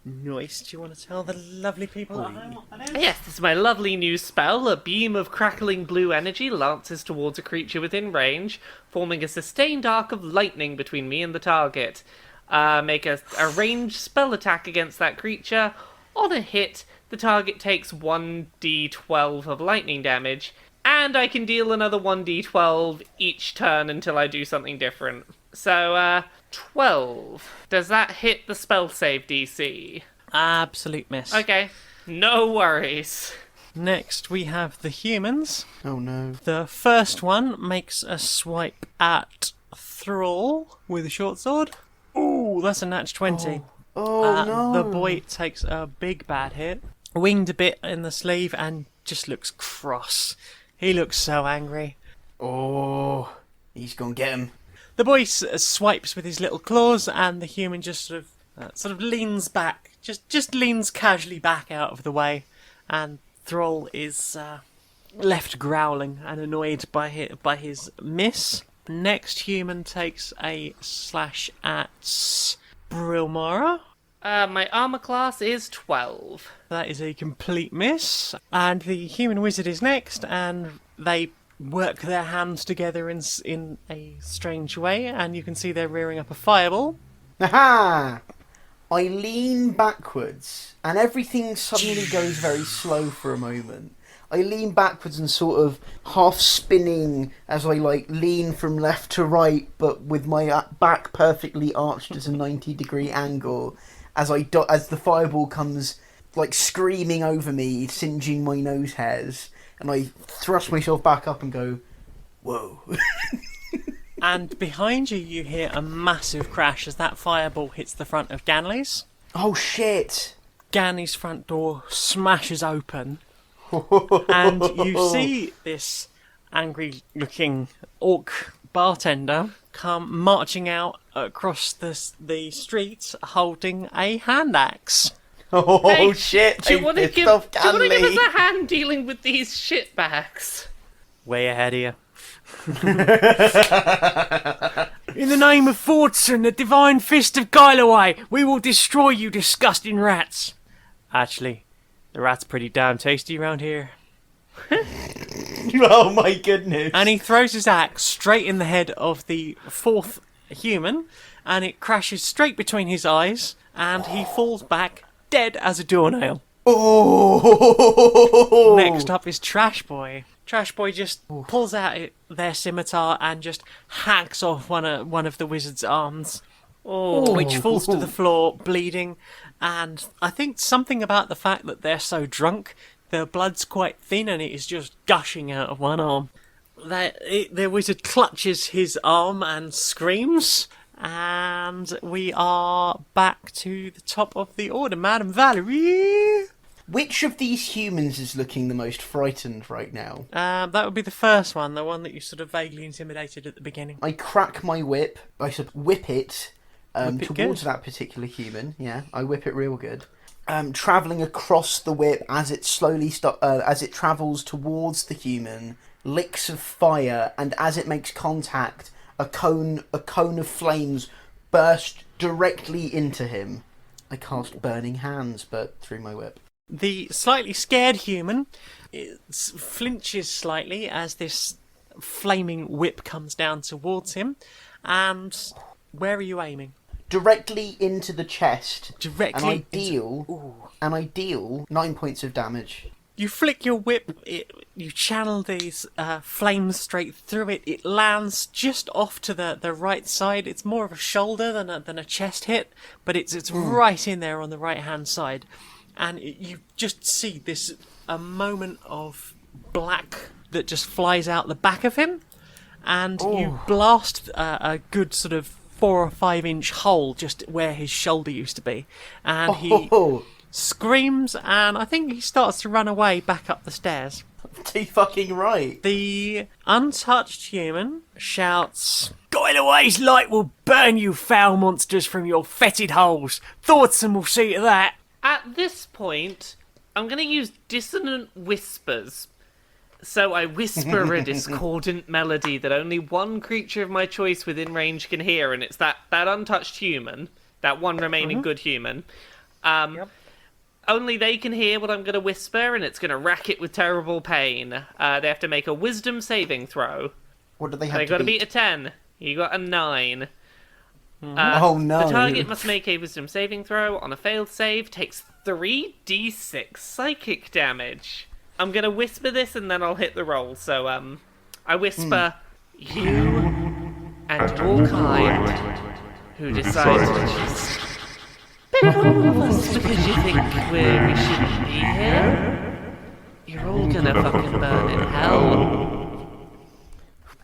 Nice. Do you want to tell the lovely people at home what that is? Yes, this is my lovely new spell. A beam of crackling blue energy lances towards a creature within range, forming a sustained arc of lightning between me and the target. Make a ranged spell attack against that creature. On a hit, the target takes 1d12 of lightning damage, and I can deal another 1d12 each turn until I do something different. So, 12. Does that hit the spell save DC? Absolute miss. Okay, no worries. Next, we have the humans. Oh no. The first one makes a swipe at Thrall with a short sword. Ooh, that's a natch 20. Oh no. The boy takes a big bad hit, winged a bit in the sleeve, and just looks cross. He looks so angry. Oh, he's gonna get him. The boy swipes with his little claws, and the human just sort of leans back, just leans casually back out of the way, and Thrall is left growling and annoyed by his miss. Next human takes a slash at Brilmara. My armor class is 12. That is a complete miss. And the human wizard is next, and they work their hands together in a strange way, and you can see they're rearing up a fireball. Aha! I lean backwards, and everything suddenly goes very slow for a moment. I lean backwards and sort of half spinning as I lean from left to right, but with my back perfectly arched at a 90-degree angle, as the fireball comes screaming over me, singeing my nose hairs, and I thrust myself back up and go, whoa. And behind you, you hear a massive crash as that fireball hits the front of Ganley's. Oh shit! Ganley's front door smashes open, and you see this angry-looking orc bartender come marching out across the street holding a hand axe. Oh Hey, shit! Do you want to give us a hand dealing with these shitbags? Way ahead of you. In the name of Thordsson, the divine fist of Gylaway, we will destroy you disgusting rats. Actually, the rat's pretty damn tasty around here. Oh my goodness! And he throws his axe straight in the head of the fourth human, and it crashes straight between his eyes, and he falls back dead as a doornail. Oh! Next up is Trash Boy. Trash Boy just pulls out their scimitar and just hacks off one of the wizard's arms, which falls to the floor, bleeding. And I think something about the fact that they're so drunk, their blood's quite thin and it is just gushing out of one arm. The wizard clutches his arm and screams, and we are back to the top of the order. Madam Valarie! Which of these humans is looking the most frightened right now? That would be the first one, the one that you sort of vaguely intimidated at the beginning. I crack my whip. I sort of whip it Whip it towards good. that particular human. Yeah, I whip it real good. Travelling across the whip as it slowly as it travels towards the human, licks of fire, and as it makes contact, a cone of flames burst directly into him. I cast Burning Hands, but through my whip. The slightly scared human flinches slightly as this flaming whip comes down towards him. And where are you aiming? Directly into the chest. Directly And I deal 9 points of damage. You flick your whip, you channel these flames straight through it. It lands just off to the right side. It's more of a shoulder than a chest hit, but it's right in there on the right-hand side. And you just see a moment of black that just flies out the back of him, and you blast a good sort of 4 or 5 inch hole just where his shoulder used to be, and he screams, and I think he starts to run away back up the stairs. Too fucking right. The untouched human shouts, Goilaway's light will burn you foul monsters from your fetid holes. Thordsson will see to that. At this point, I'm going to use dissonant whispers. So I whisper a discordant melody that only one creature of my choice within range can hear, and it's that untouched human, that one remaining good human. Only they can hear what I'm going to whisper, and it's going to rack it with terrible pain. They have to make a wisdom saving throw. What do they have They've got to beat a 10. You got a 9. Oh no. The target must make a wisdom saving throw. On a failed save, takes 3d6 psychic damage. I'm going to whisper this and then I'll hit the roll. So, I whisper, you and your kind who decided to just pick all of us because you think we shouldn't be here. You're all gonna fucking burn in hell.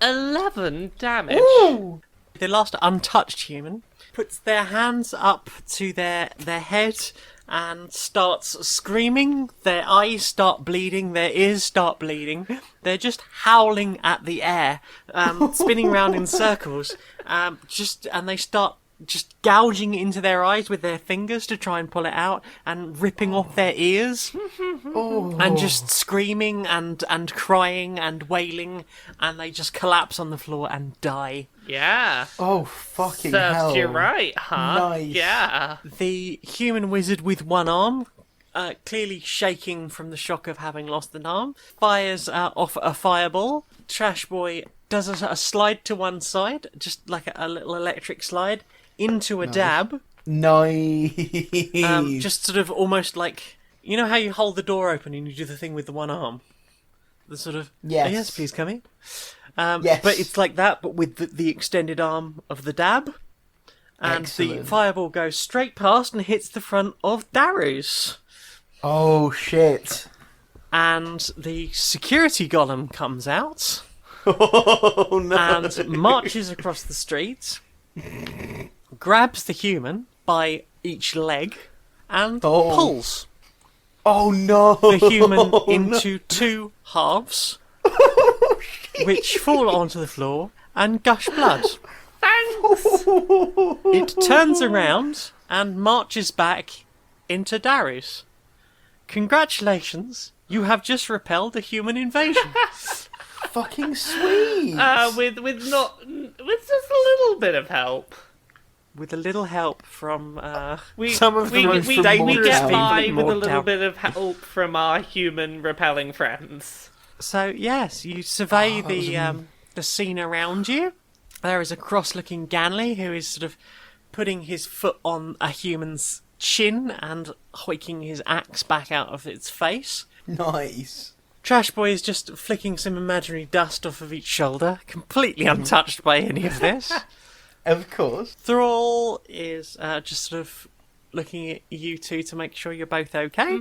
11 damage. Ooh! The last untouched human puts their hands up to their head and starts screaming. Their eyes start bleeding, their ears start bleeding. They're just howling at the air, spinning around in circles. And they start just gouging into their eyes with their fingers to try and pull it out, and ripping off their ears, and just screaming and crying and wailing, and they just collapse on the floor and die. Yeah. Oh, fucking Serves hell. you right, huh? Nice. Yeah. The human wizard with one arm, clearly shaking from the shock of having lost an arm, fires off a fireball. Trash Boy does a slide to one side, just like a little electric slide, into a dab. Nice. Just sort of almost like, you know how you hold the door open and you do the thing with the one arm? The sort of, Yes. yes, please come in. Yes. But it's like that, but with the extended arm of the dab. And the Excellent. fireball goes straight past and hits the front of Darius. Oh, shit. And the security golem comes out Oh, no. and marches across the street, grabs the human by each leg, and pulls Oh, no. the human into 2 halves, which fall onto the floor and gush blood. Thanks. It turns around and marches back into Darius. Congratulations, you have just repelled a human invasion. Fucking sweet. With just a little bit of help. With a little help from We, some of the we, most we, dangerous we get people by in with a little Mortal. bit of help from our human repelling friends. So yes, you survey the scene around you. There is a cross-looking Ganley who is sort of putting his foot on a human's chin and hoiking his axe back out of its face. Nice. Trash Boy is just flicking some imaginary dust off of each shoulder, completely untouched by any of this. Of course. Thrall is just sort of looking at you two to make sure you're both okay.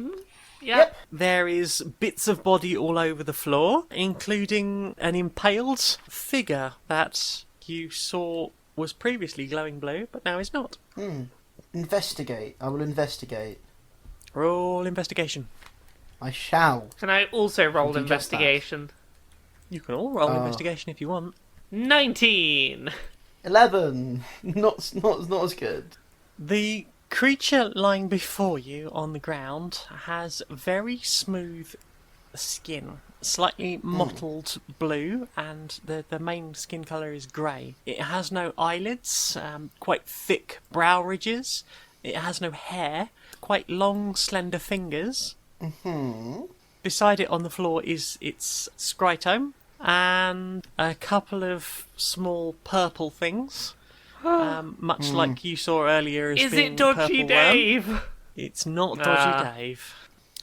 Yep. There is bits of body all over the floor, including an impaled figure that you saw was previously glowing blue, but now is not. Investigate. I will investigate. Roll investigation. I shall. Can I also roll Do just that. investigation? You can all roll investigation if you want. 19. 11. Not as good. The creature lying before you on the ground has very smooth skin, slightly mottled blue, and the main skin colour is grey. It has no eyelids, quite thick brow ridges. It has no hair, quite long, slender fingers. Beside it on the floor is its scrytome and a couple of small purple things, much like you saw earlier as Is being it Dodgy purple worm. Dave? It's not Dodgy Dave.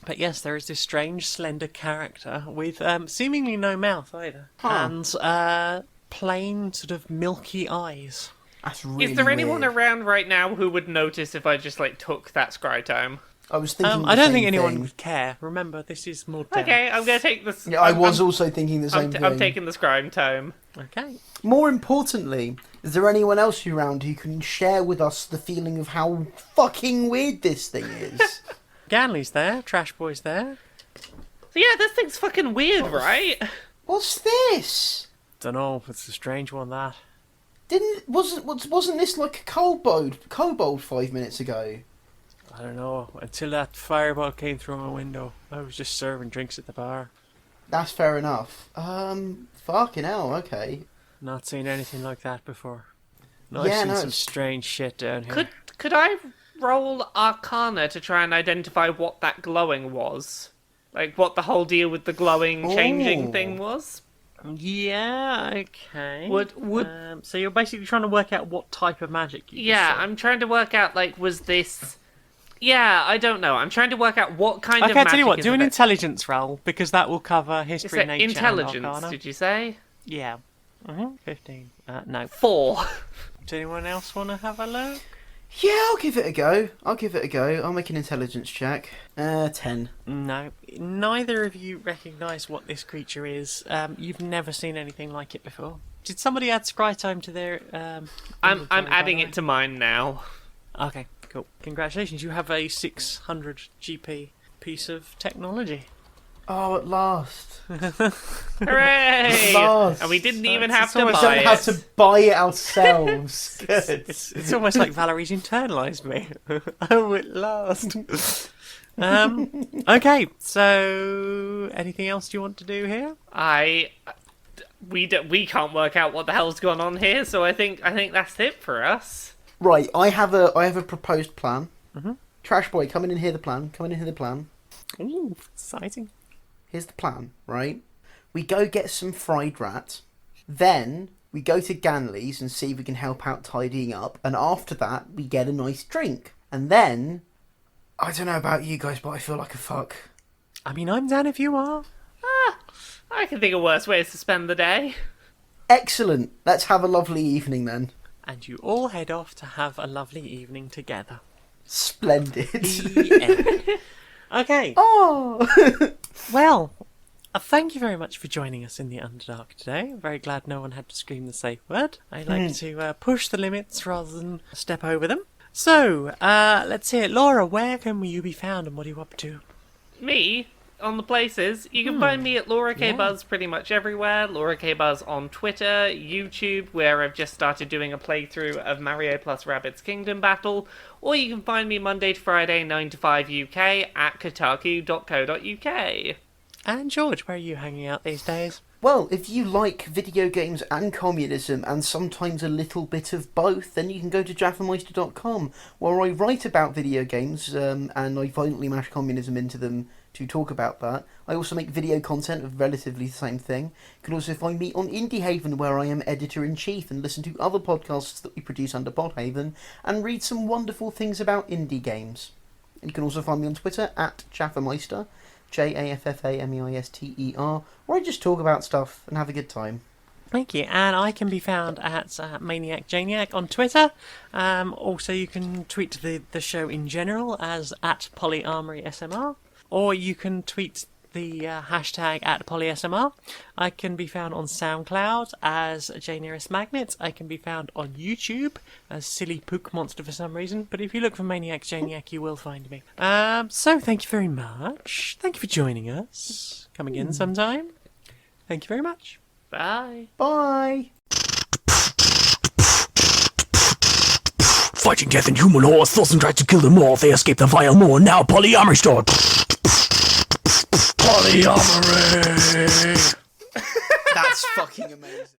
But yes, there is this strange, slender character with seemingly no mouth either. And plain, sort of milky eyes. That's really Is there anyone weird. around right now who would notice if I just, like, took that scrytome? I was thinking the I don't same think anyone thing. would care. Remember, this is Mordell. Okay, I'm gonna take this. Yeah, I was also thinking the same thing. I'm taking the scrytome. Okay. More importantly, is there anyone else around who can share with us the feeling of how fucking weird this thing is? Ganley's there, Trash Boy's there. So yeah, this thing's fucking weird, right? What's this? Dunno, it's a strange one, that. Wasn't this like a kobold 5 minutes ago? I don't know, until that fireball came through my window. I was just serving drinks at the bar. That's fair enough. Fucking hell, okay. Not seen anything like that before. Yeah, I've seen no, some it's- strange shit down here. Could I roll Arcana to try and identify what that glowing was? Like, what the whole deal with the glowing changing Ooh. thing was? Yeah, okay. Would so you're basically trying to work out what type of magic you yeah, saw. I'm trying to work out, like, was this... Yeah, I don't know. I'm trying to work out what kind of Okay, I magic tell you what, is do an it. intelligence roll, because that will cover Is history, it nature, intelligence, and arcana. did you say? Yeah. 15. No. 4. Does anyone else want to have a look? Yeah, I'll give it a go. I'll make an intelligence check. 10. No. Neither of you recognise what this creature is. You've never seen anything like it before. Did somebody add scrytome to their... I'm inventory, by adding the it to mine now. way? Okay, cool. Congratulations, you have a 600 GP piece of technology. Oh, at last. Hooray! Last. And we didn't So even it's have to almost We buy don't it. have to buy it ourselves. Good. It's almost like Valerie's internalised me. Oh, at last. Okay, so anything else you want to do here? We can't work out what the hell's going on here, so I think that's it for us. Right, I have a proposed plan. Trash Boy, come in and hear the plan. Ooh, exciting. Here's the plan, right? We go get some fried rat. Then we go to Ganley's and see if we can help out tidying up. And after that, we get a nice drink. And then... I don't know about you guys, but I feel like a fuck. I mean, I'm down if you are. I can think of worse ways to spend the day. Excellent. Let's have a lovely evening then. And you all head off to have a lovely evening together. Splendid. The end. Okay. Oh! Well, thank you very much for joining us in the Underdark today. I'm very glad no one had to scream the safe word. I like to push the limits rather than step over them. So, let's see it. Laura, where can you be found and what are you up to? Me, on the places, you can find me at Laura K. Buzz pretty much everywhere. Laura K. Buzz on Twitter, YouTube, where I've just started doing a playthrough of Mario plus Rabbids Kingdom Battle, or you can find me Monday to Friday, 9 to 5 UK at kotaku.co.uk. And George, where are you hanging out these days? Well, if you like video games and communism and sometimes a little bit of both, then you can go to jaffameister.com, where I write about video games and I violently mash communism into them to talk about that. I also make video content of relatively the same thing. You can also find me on Indie Haven, where I am editor-in-chief and listen to other podcasts that we produce under Podhaven and read some wonderful things about indie games. And you can also find me on Twitter at Jaffameister, Jaffameister, where I just talk about stuff and have a good time. Thank you. And I can be found at Maniac Janiac on Twitter. Also, you can tweet the show in general as at PolyArmoury SMR. or you can tweet the hashtag at PolySMR. I can be found on SoundCloud as J Nearest Magnet. I can be found on YouTube as Silly Pook Monster for some reason, but if you look for Maniac Janiac, you will find me. So thank you very much. Thank you for joining us. Come again sometime. Thank you very much. Bye. Bye. Fighting death and human horse, Thordsson tried to kill them all. They escaped the vile moor. Now PolyArmoury store. PolyArmoury. That's fucking amazing.